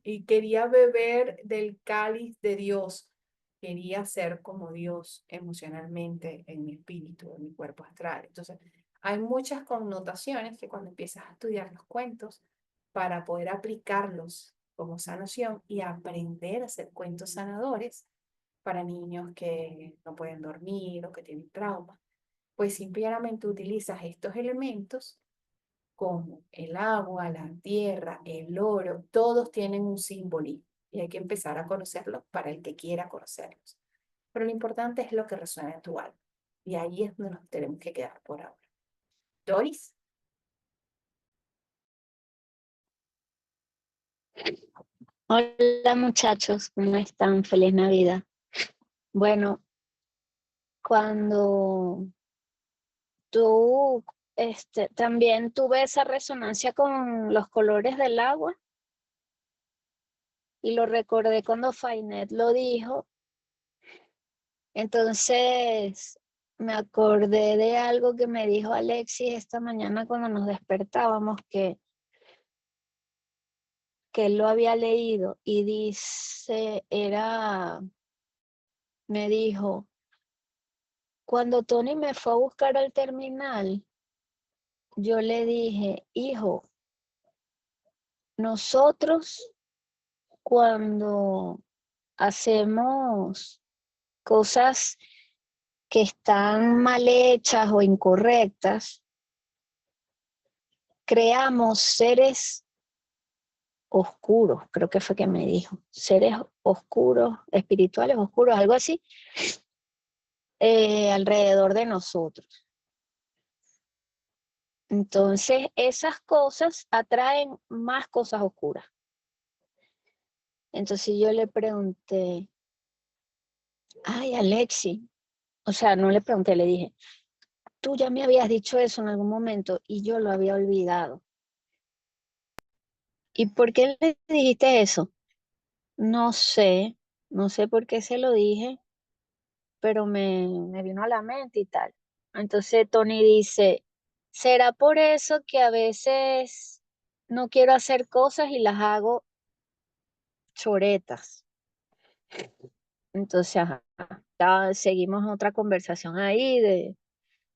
y quería beber del cáliz de Dios. Quería ser como Dios emocionalmente en mi espíritu, en mi cuerpo astral. Entonces, hay muchas connotaciones que cuando empiezas a estudiar los cuentos, para poder aplicarlos como sanación y aprender a hacer cuentos sanadores para niños que no pueden dormir o que tienen trauma, pues simplemente utilizas estos elementos como el agua, la tierra, el oro, todos tienen un simbolismo y hay que empezar a conocerlos para el que quiera conocerlos. Pero lo importante es lo que resuena en tu alma y ahí es donde nos tenemos que quedar por ahora. Doris, Hola muchachos, ¿cómo están? Feliz Navidad. Bueno, cuando también tuve esa resonancia con los colores del agua y lo recordé cuando Fainet lo dijo. Entonces, me acordé de algo que me dijo Alexis esta mañana cuando nos despertábamos, que él lo había leído y dice, me dijo, cuando Tony me fue a buscar al terminal, yo le dije, hijo, nosotros cuando hacemos cosas que están mal hechas o incorrectas, creamos seres oscuros, creo que fue que me dijo, seres oscuros, espirituales oscuros, algo así, alrededor de nosotros. Entonces, esas cosas atraen más cosas oscuras. Entonces yo le pregunté, ay, Alexi, o sea, no le pregunté, le dije, tú ya me habías dicho eso en algún momento y yo lo había olvidado. ¿Y por qué le dijiste eso? No sé, no sé por qué se lo dije, pero me vino a la mente y tal. Entonces Tony dice, ¿será por eso que a veces no quiero hacer cosas y las hago choretas? Entonces, ajá, ya seguimos otra conversación ahí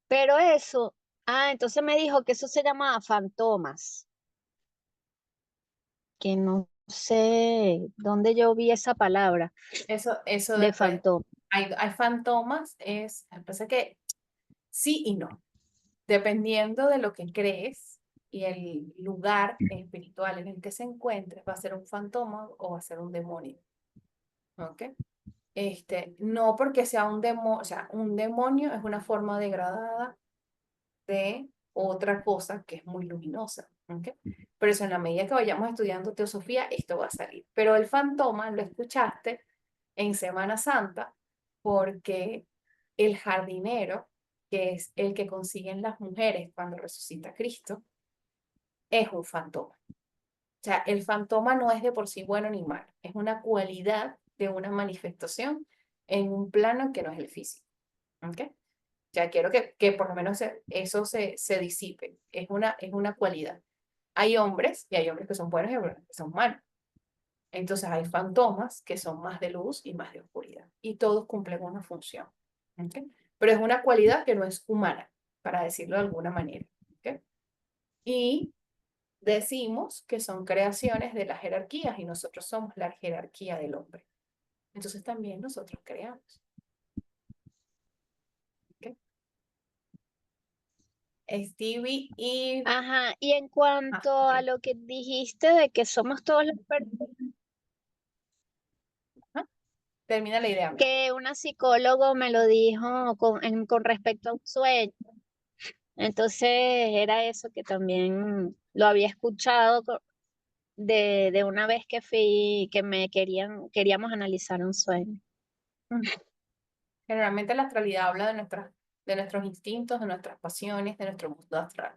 pero eso, entonces me dijo que eso se llama fantomas, que no sé dónde yo vi esa palabra Eso de después. fantoma. Hay fantomas, pasa que sí y no. Dependiendo de lo que crees y el lugar espiritual en el que se encuentre, va a ser un fantoma o va a ser un demonio. ¿Ok? No porque sea un demonio, o sea, un demonio es una forma degradada de otra cosa que es muy luminosa. ¿Ok? Pero eso en la medida que vayamos estudiando teosofía, esto va a salir. Pero el fantoma lo escuchaste en Semana Santa porque el jardinero, que es el que consiguen las mujeres cuando resucita Cristo, es un fantoma. O sea, el fantoma no es de por sí bueno ni malo, es una cualidad de una manifestación en un plano que no es el físico. ¿Ok? Ya quiero que por lo menos eso se disipe. Es una cualidad. Hay hombres y hay hombres que son buenos y hombres que son malos. Entonces hay fantomas que son más de luz y más de oscuridad. Y todos cumplen una función. ¿Ok? Pero es una cualidad que no es humana, para decirlo de alguna manera. ¿Ok? Y decimos que son creaciones de las jerarquías y nosotros somos la jerarquía del hombre. Entonces también nosotros creamos. ¿Ok? Stevie y... Ajá, y en Ah, cuanto a ok. lo que dijiste de que somos todos los Ah, termina la idea, mi amor. que una psicólogo me lo dijo con respecto a un sueño. Entonces era eso que también lo había escuchado de una vez que fui, que queríamos analizar un sueño. Mm. Generalmente la astralidad habla de nuestros instintos, de nuestras pasiones, de nuestro mundo astral.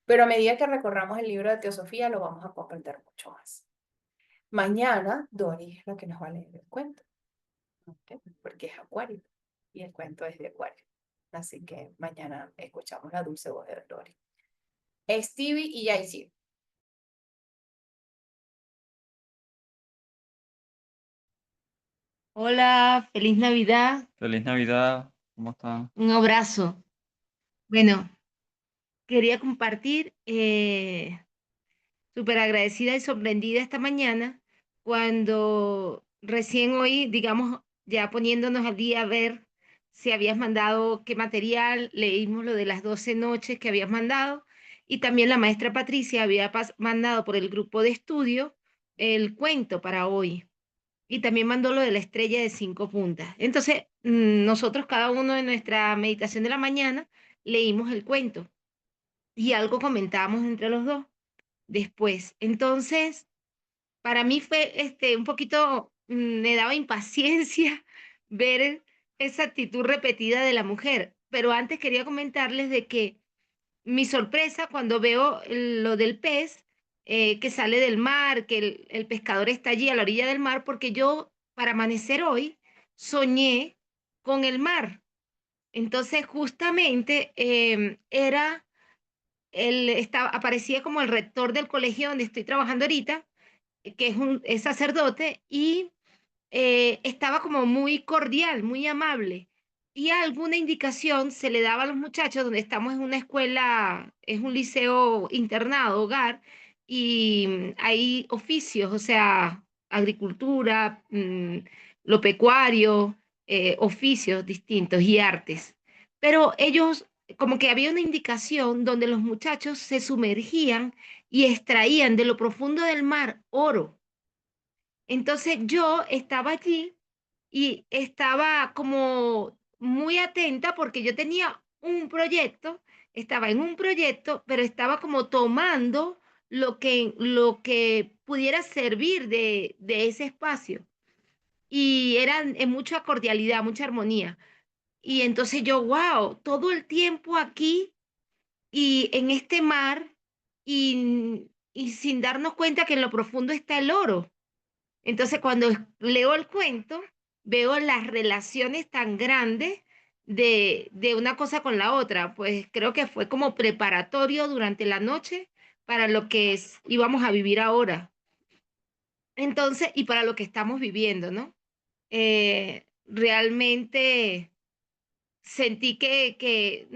Pero a medida que recorramos el libro de Teosofía lo vamos a comprender mucho más. Mañana Dori es la que nos va a leer el cuento, ¿ok? Porque es Acuario y el cuento es de Acuario. Así que mañana escuchamos la dulce voz de Dori. Stevie y Yaisir. Hola, feliz Navidad, Feliz Navidad, ¿cómo están? un abrazo. Bueno, quería compartir, súper agradecida y sorprendida esta mañana cuando recién hoy, digamos, ya poniéndonos al día a ver si habías mandado qué material, leímos lo de las 12 noches que habías mandado y también la maestra Patricia había mandado por el grupo de estudio el cuento para hoy. Y también mandó lo de la estrella de 5 puntas. Entonces, nosotros cada uno en nuestra meditación de la mañana leímos el cuento y algo comentábamos entre los dos después. Entonces, para mí fue un poquito, me daba impaciencia ver esa actitud repetida de la mujer. Pero antes quería comentarles de que mi sorpresa cuando veo lo del pez que sale del mar, que el pescador está allí a la orilla del mar, porque yo para amanecer hoy soñé con el mar Entonces, justamente aparecía como el rector del colegio donde estoy trabajando ahorita, que es sacerdote, y estaba como muy cordial, muy amable. Y alguna indicación se le daba a los muchachos, donde estamos en una escuela, es un liceo internado, hogar, y hay oficios, o sea, agricultura, lo pecuario, oficios distintos y artes. Pero ellos, como que había una indicación donde los muchachos se sumergían y extraían de lo profundo del mar oro. Entonces yo estaba allí y estaba como muy atenta porque yo tenía un proyecto, estaba en un proyecto, pero estaba como tomando lo que pudiera servir de ese espacio. Y era en mucha cordialidad, mucha armonía. Y entonces yo, wow, todo el tiempo aquí y en este mar y sin darnos cuenta que en lo profundo está el oro. Entonces, cuando leo el cuento, veo las relaciones tan grandes de una cosa con la otra. Pues creo que fue como preparatorio durante la noche para lo que íbamos a vivir ahora. Entonces, y para lo que estamos viviendo, ¿no? Realmente sentí que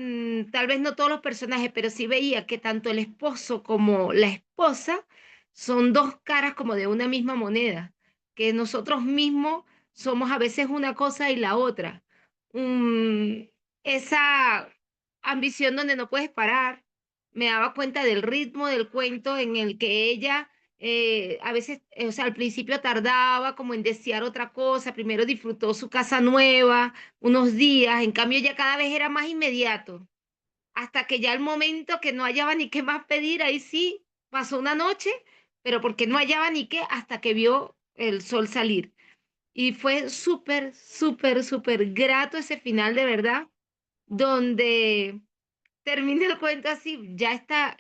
tal vez no todos los personajes, pero sí veía que tanto el esposo como la esposa son dos caras como de una misma moneda, que nosotros mismos somos a veces una cosa y la otra. Mm, esa ambición donde no puedes parar, me daba cuenta del ritmo del cuento en el que ella a veces, o sea, al principio tardaba como en desear otra cosa, primero disfrutó su casa nueva unos días, en cambio ya cada vez era más inmediato, hasta que ya el momento que no hallaba ni qué más pedir, ahí sí pasó una noche, pero porque no hallaba ni qué hasta que vio el sol salir. Y fue súper, súper, súper grato ese final de verdad, donde termina el cuento así, ya está,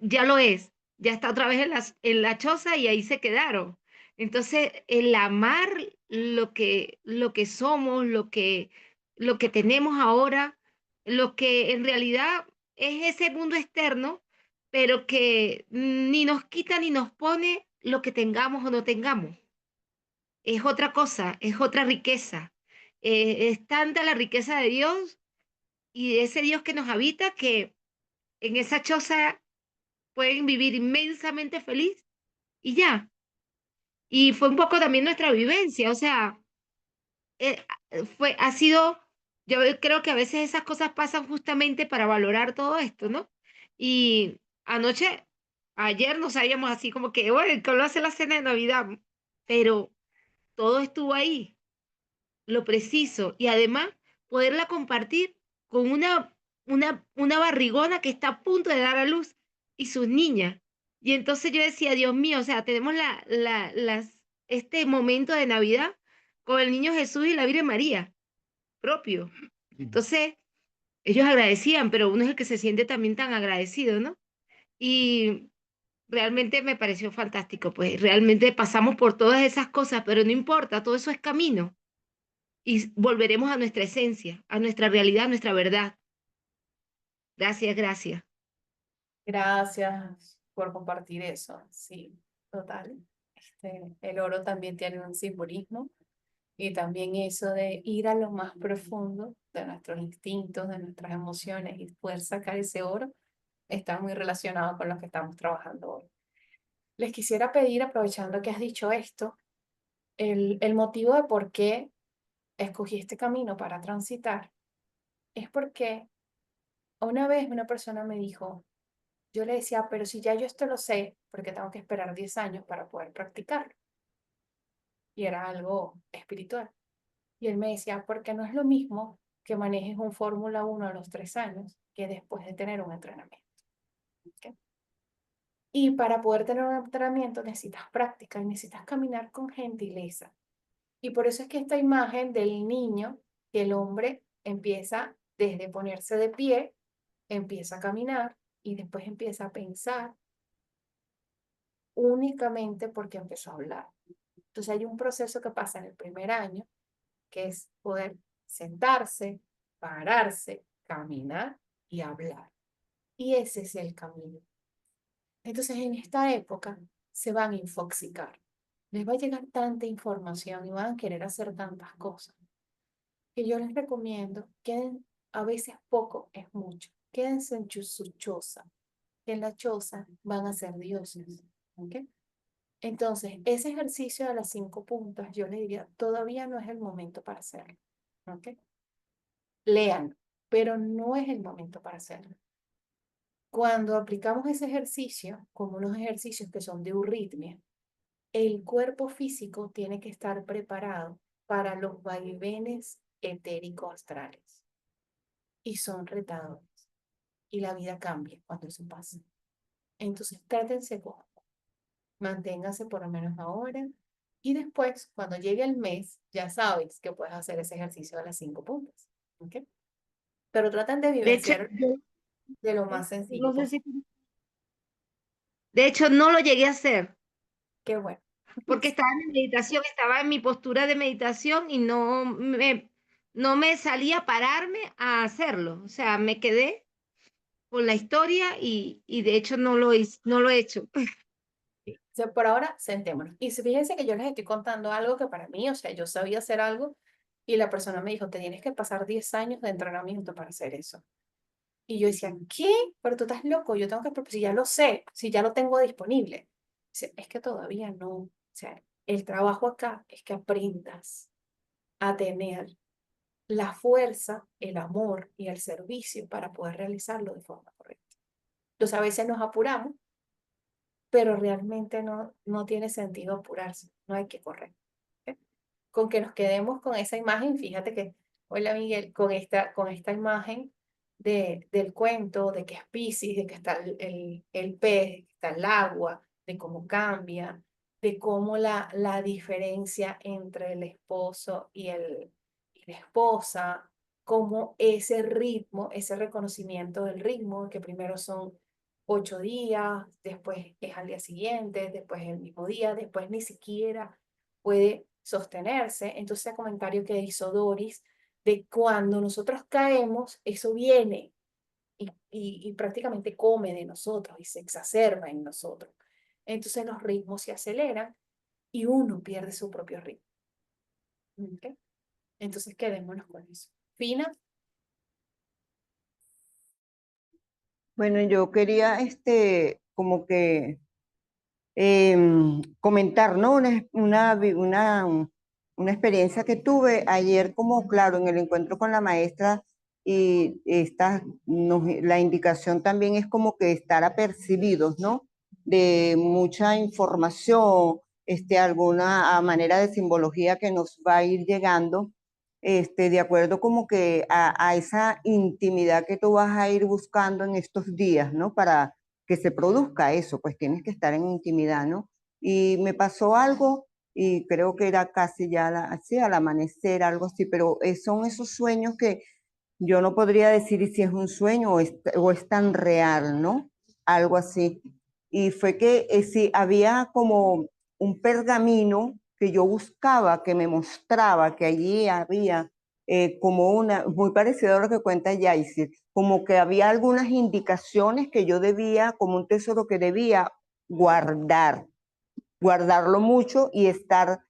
ya lo es, ya está otra vez en la choza y ahí se quedaron. Entonces, el amar lo que somos, lo que tenemos ahora, lo que en realidad es ese mundo externo, pero que ni nos quita ni nos pone lo que tengamos o no tengamos. Es otra cosa, es otra riqueza. Es tanta la riqueza de Dios y de ese Dios que nos habita que en esa choza pueden vivir inmensamente feliz y ya. Y fue un poco también nuestra vivencia, o sea, ha sido, yo creo que a veces esas cosas pasan justamente para valorar todo esto, ¿no? Y anoche, ayer no sabíamos así como que, bueno, ¿qué lo hace la cena de Navidad? Pero todo estuvo ahí, lo preciso, y además poderla compartir con una barrigona que está a punto de dar a luz y sus niñas. Y entonces yo decía, Dios mío, o sea, tenemos este momento de Navidad con el niño Jesús y la Virgen María propio. Entonces, ellos agradecían, pero uno es el que se siente también tan agradecido, ¿no? Y realmente me pareció fantástico, pues realmente pasamos por todas esas cosas, pero no importa, todo eso es camino y volveremos a nuestra esencia, a nuestra realidad, a nuestra verdad. Gracias, gracias. Gracias por compartir eso. Sí, total. El oro también tiene un simbolismo y también eso de ir a lo más profundo de nuestros instintos, de nuestras emociones y poder sacar ese oro está muy relacionado con lo que estamos trabajando hoy. Les quisiera pedir, aprovechando que has dicho esto, el motivo de por qué escogí este camino para transitar es porque una vez una persona me dijo, yo le decía, pero si ya yo esto lo sé, ¿por qué tengo que esperar 10 años para poder practicarlo? Y era algo espiritual. Y él me decía, porque no es lo mismo que manejes un Fórmula 1 a los 3 años que después de tener un entrenamiento. ¿Ok? Y para poder tener un entrenamiento necesitas práctica y necesitas caminar con gentileza. Y por eso es que esta imagen del niño, que el hombre empieza desde ponerse de pie, empieza a caminar y después empieza a pensar únicamente porque empezó a hablar. Entonces hay un proceso que pasa en el primer año, que es poder sentarse, pararse, caminar y hablar. Y ese es el camino. Entonces, en esta época se van a infoxicar. Les va a llegar tanta información y van a querer hacer tantas cosas que yo les recomiendo, queden, a veces poco es mucho. Quédense en su choza, que en la choza van a ser dioses. ¿Ok? Entonces, ese ejercicio de las 5 puntas, yo le diría, todavía no es el momento para hacerlo. ¿Ok? Lean, pero no es el momento para hacerlo. Cuando aplicamos ese ejercicio, como unos ejercicios que son de euritmia, el cuerpo físico tiene que estar preparado para los vaivenes etéricos astrales. Y son retadores. Y la vida cambia cuando eso pasa. Entonces, trátense cómodos. Manténganse por lo menos ahora. Y después, cuando llegue el mes, ya sabes que puedes hacer ese ejercicio de las 5 puntas. ¿Ok? Pero traten de De hecho, vivenciar de lo más sencillo no sé posible. si, de hecho, no lo llegué a hacer Qué bueno. porque estaba en meditación, estaba en mi postura de meditación y no me salía a pararme a hacerlo. O sea, me quedé con la historia y de hecho no lo he hecho. Sí. O sea, por ahora, sentémonos. Y fíjense que yo les estoy contando algo que para mí, o sea, yo sabía hacer algo y la persona me dijo, te tienes que pasar 10 años de entrenamiento para hacer eso. Y yo decía, ¿qué? Pero tú estás loco, yo tengo que, si ya lo sé, si ya lo tengo disponible. Dice, es que todavía no. O sea, el trabajo acá es que aprendas a tener la fuerza, el amor y el servicio para poder realizarlo de forma correcta. Entonces, a veces nos apuramos, pero realmente no tiene sentido apurarse, no hay que correr. ¿Ok? Con que nos quedemos con esa imagen, fíjate que, hola Miguel, con esta imagen del cuento, de que es Piscis, de que está el pez, de que está el agua, de cómo cambia, de cómo la diferencia entre el esposo y la esposa, cómo ese ritmo, ese reconocimiento del ritmo, que primero son 8 días, después es al día siguiente, después el mismo día, después ni siquiera puede sostenerse. Entonces, el comentario que hizo Doris, de cuando nosotros caemos, eso viene y prácticamente come de nosotros y se exacerba en nosotros. Entonces, los ritmos se aceleran y uno pierde su propio ritmo. ¿Ok? Entonces, quedémonos con eso. Fina, Bueno, yo quería como que comentar, ¿no? Una experiencia que tuve ayer, como claro, en el encuentro con la maestra, y la indicación también es como que estar apercibidos, ¿no? De mucha información, alguna manera de simbología que nos va a ir llegando, de acuerdo como que a esa intimidad que tú vas a ir buscando en estos días, ¿no? Para que se produzca eso, pues tienes que estar en intimidad, ¿no? Y me pasó algo, y creo que era casi ya así, al amanecer, algo así, pero son esos sueños que yo no podría decir si es un sueño o es tan real, ¿no? Algo así. Y fue que sí, había como un pergamino que yo buscaba, que me mostraba que allí había como muy parecido a lo que cuenta Yaisir, como que había algunas indicaciones que yo debía, como un tesoro que debía guardarlo mucho y estar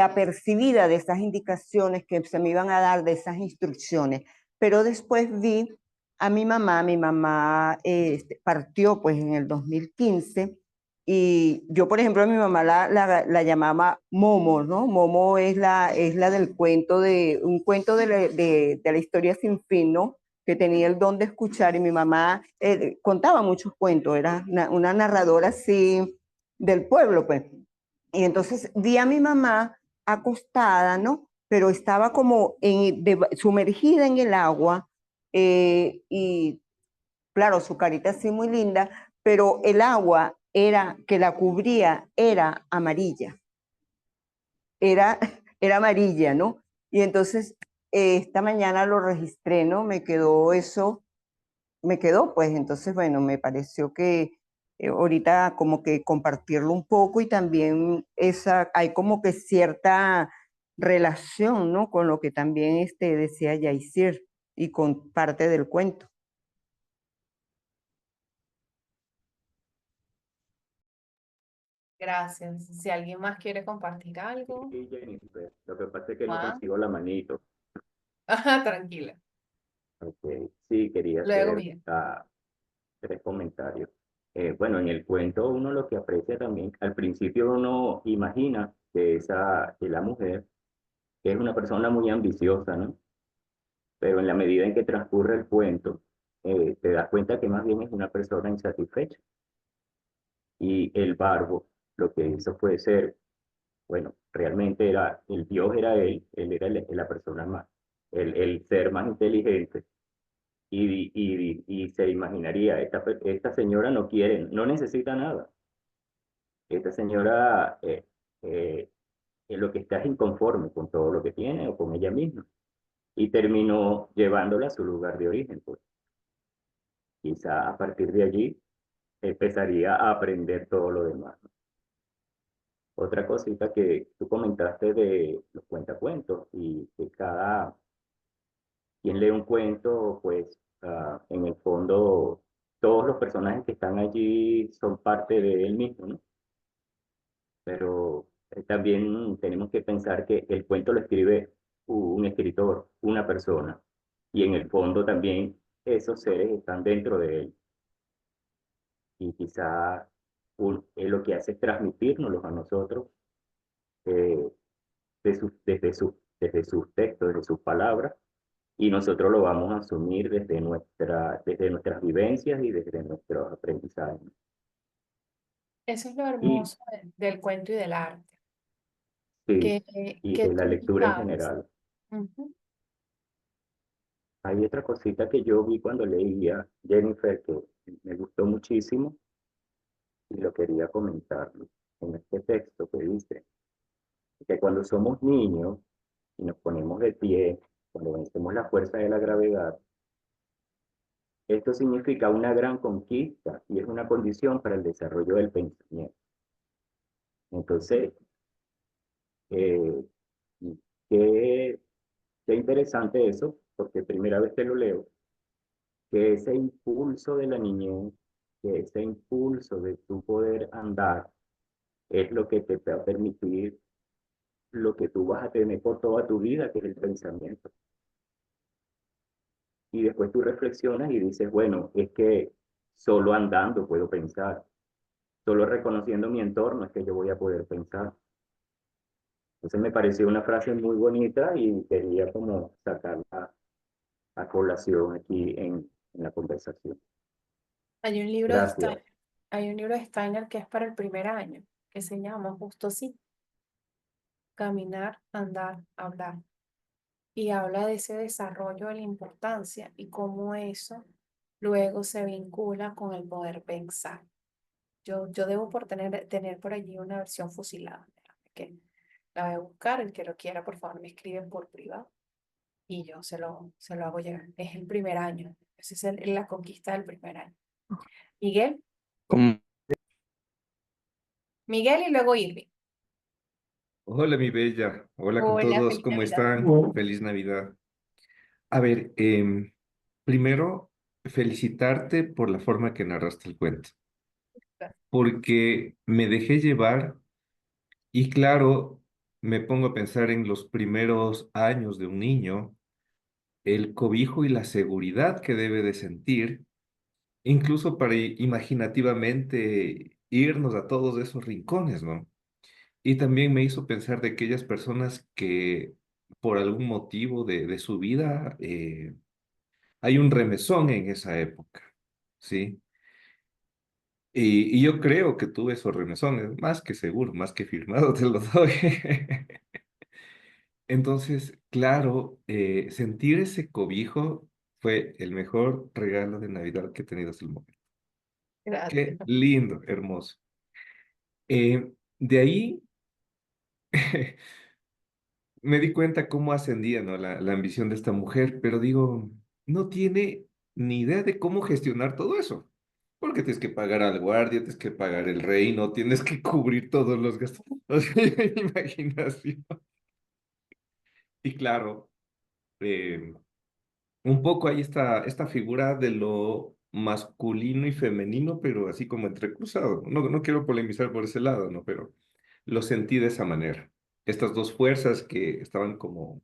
apercibida de esas indicaciones que se me iban a dar, de esas instrucciones. Pero después vi a mi mamá partió pues en el 2015 y yo, por ejemplo, a mi mamá la llamaba Momo, ¿no? Momo es la del cuento un cuento de la historia sin fin, ¿no? Que tenía el don de escuchar y mi mamá contaba muchos cuentos, era una narradora así del pueblo, pues. Y entonces vi a mi mamá acostada, ¿no? Pero estaba como sumergida en el agua y claro, su carita así muy linda, pero el agua que la cubría era amarilla, era, era amarilla, ¿no? Y entonces esta mañana lo registré, ¿no? Me quedó, pues entonces, bueno, me pareció que ahorita como que compartirlo un poco y también hay como que cierta relación, ¿no? Con lo que también decía Yaisir, y con parte del cuento. Gracias. Si alguien más quiere compartir algo, Sí, Jennifer. Lo que pasa es que no Juan. consigo la manito. Ajá, tranquila. Ok. Sí, quería Luego, hacer Miguel. 3 comentarios. Bueno, en el cuento uno lo que aprecia también, al principio uno imagina que la mujer es una persona muy ambiciosa, ¿no? Pero en la medida en que transcurre el cuento, te das cuenta que más bien es una persona insatisfecha. Y el barbo lo que hizo fue ser, bueno, realmente el Dios era él era la persona más, el ser más inteligente. Y se imaginaría, esta señora no quiere, no necesita nada. Esta señora lo que está es inconforme con todo lo que tiene o con ella misma. Y terminó llevándola a su lugar de origen, pues. Quizá a partir de allí empezaría a aprender todo lo demás, ¿no? Otra cosita que tú comentaste de los cuentacuentos y que cada quien lee un cuento, pues en el fondo todos los personajes que están allí son parte de él mismo, ¿no? Pero también tenemos que pensar que el cuento lo escribe un escritor, una persona, y en el fondo también esos seres están dentro de él. Y quizá lo que hace es transmitírnoslos a nosotros eh, desde sus textos, desde sus palabras, y nosotros lo vamos a asumir desde nuestras vivencias y desde nuestros aprendizajes. Eso es lo Y hermoso del cuento y del arte, sí, que, y que de la tú lectura en sabes. general. Ujú. Hay otra cosita que yo vi cuando leía Jennifer que me gustó muchísimo y lo quería comentar en este texto que dice que cuando somos niños y nos ponemos de pie, cuando vencemos la fuerza de la gravedad, esto significa una gran conquista y es una condición para el desarrollo del pensamiento. Entonces, eh, qué, qué interesante eso, porque primera vez que lo leo, que ese impulso de la niñez, que ese impulso de tu poder andar, es lo que te va a permitir lo que tú vas a tener por toda tu vida, que es el pensamiento. Y después tú reflexionas y dices, bueno, es que solo andando puedo pensar, solo reconociendo mi entorno es que yo voy a poder pensar. Entonces me pareció una frase muy bonita y quería como sacarla a colación aquí en la conversación. Hay un libro de Gracias. Steiner, hay un libro de Steiner que es para el primer año, que se llama justo así, Caminar, Andar, Hablar. Y habla de ese desarrollo de la importancia y cómo eso luego se vincula con el poder pensar. Yo debo tener por allí una versión fusilada, que la voy a buscar, el que lo quiera, por favor, me escriben por privado y yo se lo hago llegar. Es el primer año, esa es la conquista del primer año. Miguel, ¿Cómo? Miguel y luego Irving. Hola, mi bella. Hola con Hola, todos. feliz ¿Cómo Navidad. están? Feliz Navidad. A ver, primero, felicitarte por la forma que narraste el cuento, porque me dejé llevar y claro, me pongo a pensar en los primeros años de un niño, el cobijo y la seguridad que debe de sentir, incluso para imaginativamente irnos a todos esos rincones, ¿no? Y también me hizo pensar de aquellas personas que por algún motivo de su vida hay un remesón en esa época, ¿sí? Y yo creo que tuve esos remesones, más que seguro, más que firmado te lo doy. Entonces, claro, sentir ese cobijo fue el mejor regalo de Navidad que he tenido hasta el momento. Gracias. Qué lindo, hermoso. De ahí me di cuenta cómo ascendía, ¿no? La ambición de esta mujer, pero digo, no tiene ni idea de cómo gestionar todo eso. Porque tienes que pagar al guardia, tienes que pagar el reino, tienes que cubrir todos los gastos. O sea, imaginación. Y claro, eh, un poco hay esta figura de lo masculino y femenino, pero así como entrecruzado. No quiero polemizar por ese lado, ¿no? Pero lo sentí de esa manera. Estas dos fuerzas que estaban como,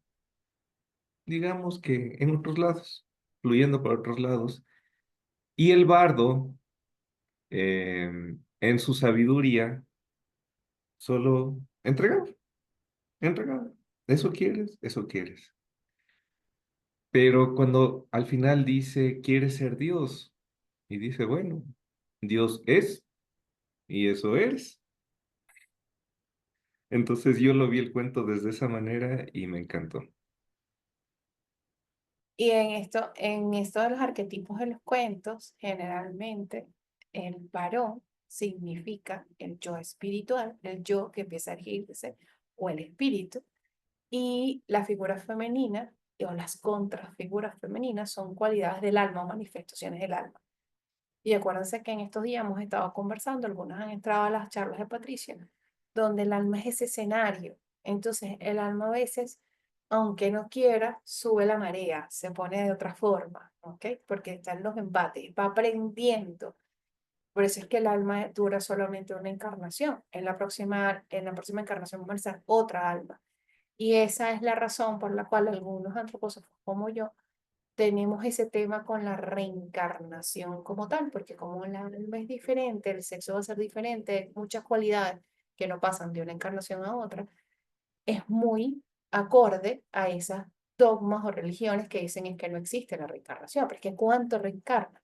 digamos que en otros lados, fluyendo por otros lados. Y el bardo, en su sabiduría, solo entregaba, entregaba. Eso quieres, eso quieres. Pero cuando al final dice, ¿quieres ser Dios? Y dice, bueno, Dios es y eso eres. Entonces yo lo vi el cuento desde esa manera y me encantó. Y en esto de los arquetipos de los cuentos, generalmente el varón significa el yo espiritual, el yo que empieza a erigirse, o el espíritu, y la figura femenina o las contrafiguras femeninas son cualidades del alma o manifestaciones del alma. Y acuérdense que en estos días hemos estado conversando, algunos han entrado a las charlas de Patricia, donde el alma es ese escenario. Entonces, el alma a veces, aunque no quiera, sube la marea, se pone de otra forma, ¿ok? Porque están los embates, va aprendiendo. Por eso es que el alma dura solamente una encarnación. En la próxima encarnación vamos a estar otra alma. Y esa es la razón por la cual algunos antropósofos como yo tenemos ese tema con la reencarnación como tal, porque como el alma es diferente, el sexo va a ser diferente, hay muchas cualidades que no pasan de una encarnación a otra, es muy acorde a esas dogmas o religiones que dicen es que no existe la reencarnación, pero es que ¿cuánto reencarna?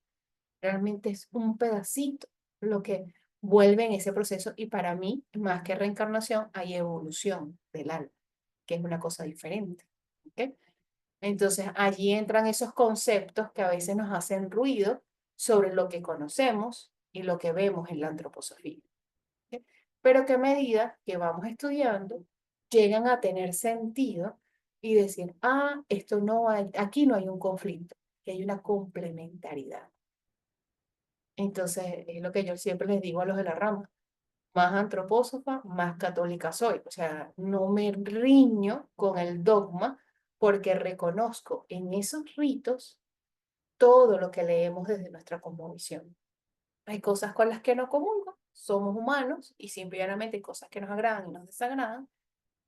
Realmente es un pedacito lo que vuelve en ese proceso y para mí, más que reencarnación, hay evolución del alma, que es una cosa diferente. ¿Ok? Entonces allí entran esos conceptos que a veces nos hacen ruido sobre lo que conocemos y lo que vemos en la antroposofía. ¿Ok? Pero que a medida que vamos estudiando, llegan a tener sentido y decir, ah, esto no hay, aquí no hay un conflicto, que hay una complementariedad. Entonces, es lo que yo siempre les digo a los de la rama, más antropósofa, más católica soy. O sea, no me riño con el dogma porque reconozco en esos ritos todo lo que leemos desde nuestra cosmovisión. Hay cosas con las que no comulgo, somos humanos y simplemente hay cosas que nos agradan y nos desagradan,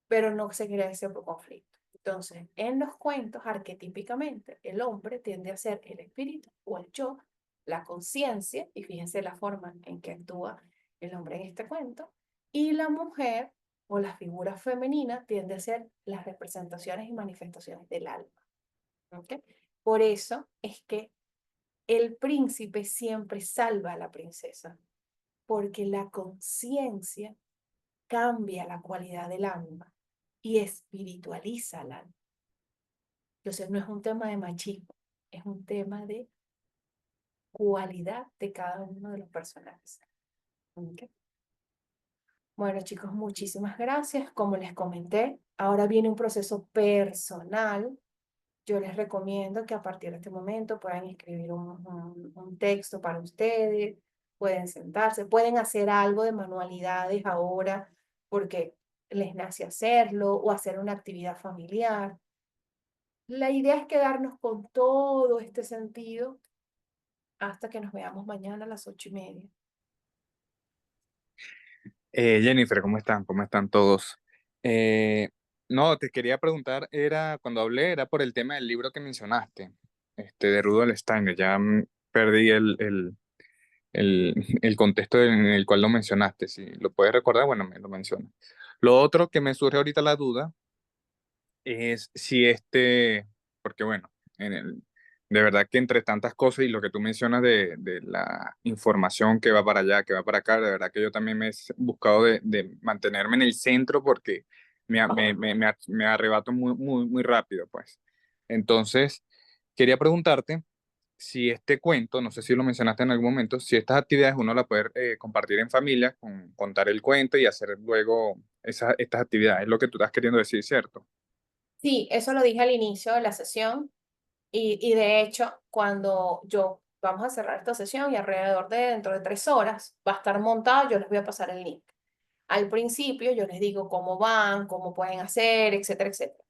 pero no se crea ese conflicto. Entonces, en los cuentos, arquetípicamente, el hombre tiende a ser el espíritu o el yo, la conciencia, y fíjense la forma en que actúa el hombre en este cuento, y la mujer o la figura femenina tiende a ser las representaciones y manifestaciones del alma. ¿Ok? Por eso es que el príncipe siempre salva a la princesa, porque la conciencia cambia la cualidad del alma y espiritualiza al alma. Entonces no es un tema de machismo, es un tema de cualidad de cada uno de los personajes. ¿Ok? Bueno, chicos, muchísimas gracias. Como les comenté, ahora viene un proceso personal. Yo les recomiendo que a partir de este momento puedan escribir un texto para ustedes, pueden sentarse, pueden hacer algo de manualidades ahora porque les nace hacerlo o hacer una actividad familiar. La idea es quedarnos con todo este sentido hasta que nos veamos mañana a las 8:30. Jennifer, ¿cómo están? ¿Cómo están todos? Eh, no, te quería preguntar, cuando hablé, era por el tema del libro que mencionaste, de Rudolf Steiner. Ya perdí el contexto en el cual lo mencionaste. Si lo puedes recordar, bueno, me lo mencionas. Lo otro que me surge ahorita la duda es si porque bueno, de verdad que entre tantas cosas y lo que tú mencionas de la información que va para allá, que va para acá, de verdad que yo también me he buscado de mantenerme en el centro porque me arrebato muy, muy, muy rápido, pues. Entonces, quería preguntarte si este cuento, no sé si lo mencionaste en algún momento, si estas actividades uno las puede compartir en familia, contar el cuento y hacer luego estas actividades, es lo que tú estás queriendo decir, ¿cierto? Sí, eso lo dije al inicio de la sesión y de hecho cuando vamos a cerrar esta sesión y alrededor de dentro de 3 horas va a estar montado, yo les voy a pasar el link. Al principio yo les digo cómo van, cómo pueden hacer, etcétera, etcétera.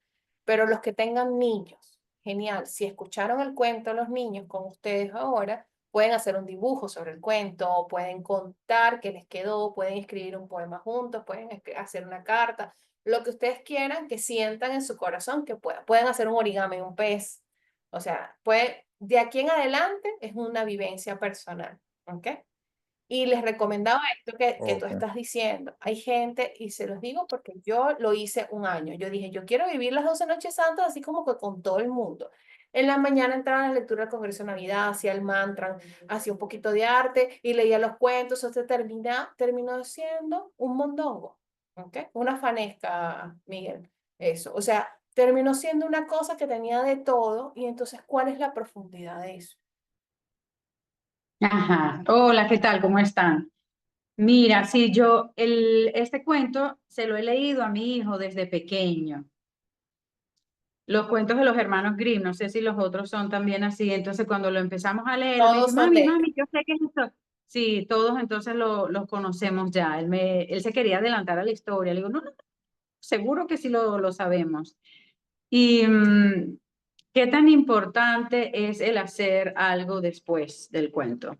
Pero los que tengan niños, genial. Si escucharon el cuento los niños con ustedes ahora, pueden hacer un dibujo sobre el cuento, pueden contar qué les quedó, pueden escribir un poema juntos, pueden hacer una carta, lo que ustedes quieran, que sientan en su corazón que puedan. Pueden hacer un origami, un pez. O sea, de aquí en adelante es una vivencia personal, ¿ok? Y les recomendaba esto que tú Ok. estás diciendo. Hay gente, y se los digo porque yo lo hice un año. Yo dije, yo quiero vivir las 12 noches santas así como que con todo el mundo. En la mañana entraba a la lectura del Congreso de Navidad, hacía el mantra, hacía un poquito de arte y leía los cuentos. O sea, terminó siendo un mondongo, ¿ok? Una fanesca, Miguel. Eso. O sea, terminó siendo una cosa que tenía de todo. Y entonces, ¿cuál es la profundidad de eso? Ajá. Hola, ¿qué tal? ¿Cómo están? Mira, sí, este cuento se lo he leído a mi hijo desde pequeño. Los cuentos de los hermanos Grimm, no sé si los otros son también así. Entonces, cuando lo empezamos a leer, él me Todos dice, son de mami, ellos. mami, yo sé que es esto. Sí, todos entonces los conocemos ya. Él se quería adelantar a la historia. Le digo, no, no, seguro que sí lo sabemos. Y ¿qué tan importante es el hacer algo después del cuento?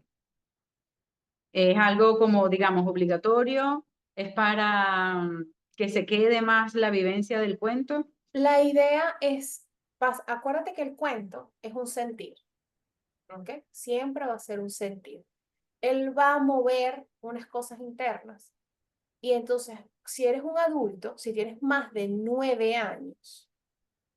¿Es algo como, digamos, obligatorio? ¿Es para que se quede más la vivencia del cuento? La idea es, acuérdate que el cuento es un sentir, ¿ok? Siempre va a ser un sentir. Él va a mover unas cosas internas. Y entonces, si eres un adulto, si tienes más de 9 años,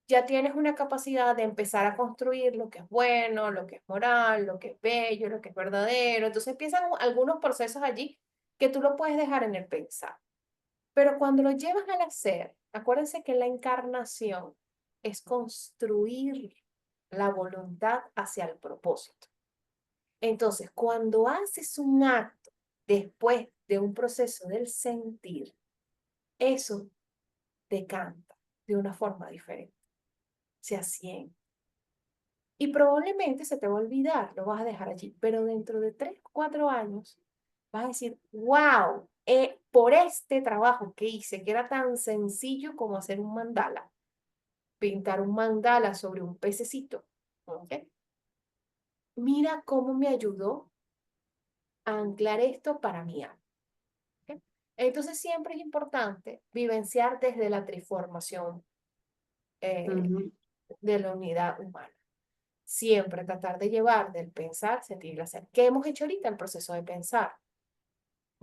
ya tienes una capacidad de empezar a construir lo que es bueno, lo que es moral, lo que es bello, lo que es verdadero. Entonces empiezan algunos procesos allí que tú lo puedes dejar en el pensar. Pero cuando lo llevas al hacer, acuérdense que la encarnación es construir la voluntad hacia el propósito. Entonces, cuando haces un acto después de un proceso del sentir, eso te canta de una forma diferente, se asiente. Y probablemente se te va a olvidar, lo vas a dejar allí, pero dentro de 3 o 4 años vas a decir, wow, por este trabajo que hice, que era tan sencillo como hacer un mandala, pintar un mandala sobre un pececito, ¿ok? Mira cómo me ayudó a anclar esto para mi alma. ¿Ok? Entonces siempre es importante vivenciar desde la transformación de la unidad humana. Siempre tratar de llevar del pensar, sentir y hacer. ¿Qué hemos hecho ahorita? El proceso de pensar.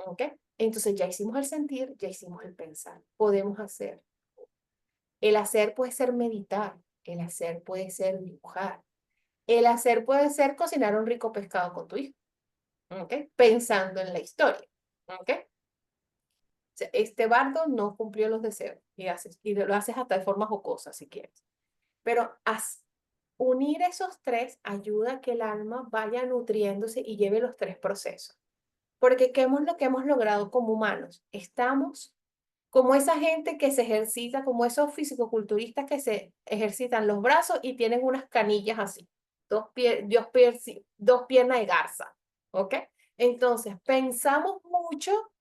¿Ok? Entonces ya hicimos el sentir, ya hicimos el pensar. Podemos hacer. El hacer puede ser meditar, el hacer puede ser dibujar, el hacer puede ser cocinar un rico pescado con tu hijo, ¿ok? Pensando en la historia, ¿ok? O sea, este bardo no cumplió los deseos y lo haces hasta de forma jocosa si quieres. Pero unir esos tres ayuda a que el alma vaya nutriéndose y lleve los tres procesos. Porque ¿qué es lo que hemos logrado como humanos? Estamos como esa gente que se ejercita, como esos fisicoculturistas que se ejercitan los brazos y tienen unas canillas así, dos piernas de garza, ¿ok? Entonces, pensamos mucho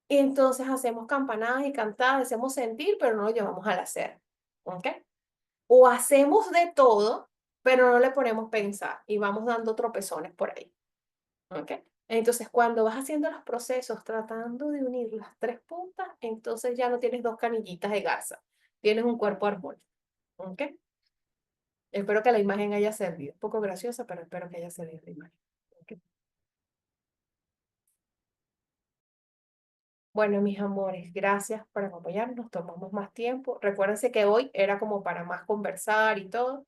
y entonces hacemos campanadas y cantadas, hacemos sentir, pero no lo llevamos al hacer, ¿ok? O hacemos de todo, pero no le ponemos pensar y vamos dando tropezones por ahí, ¿ok? Entonces, cuando vas haciendo los procesos tratando de unir las tres puntas, entonces ya no tienes dos canillitas de garza, tienes un cuerpo armónico, ¿ok? Espero que la imagen haya servido. Un poco graciosa, pero espero que haya servido la imagen. ¿Ok? Bueno, mis amores, gracias por acompañarnos. Tomamos más tiempo. Recuérdense que hoy era como para más conversar y todo.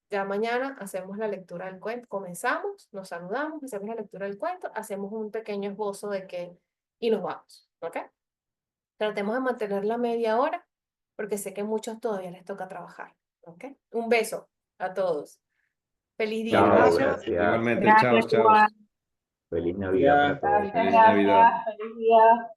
Ya mañana hacemos la lectura del cuento. Comenzamos, nos saludamos, hacemos la lectura del cuento, hacemos un pequeño esbozo de qué y nos vamos, ¿ok? Tratemos de mantener la media hora porque sé que a muchos todavía les toca trabajar, ¿ok? Un beso a todos. Feliz día. Chao, Gracias. gracias. Igualmente, chao, Gracias, chao. Juan. Feliz Navidad para todos. Gracias, Feliz Navidad. gracias. Feliz día.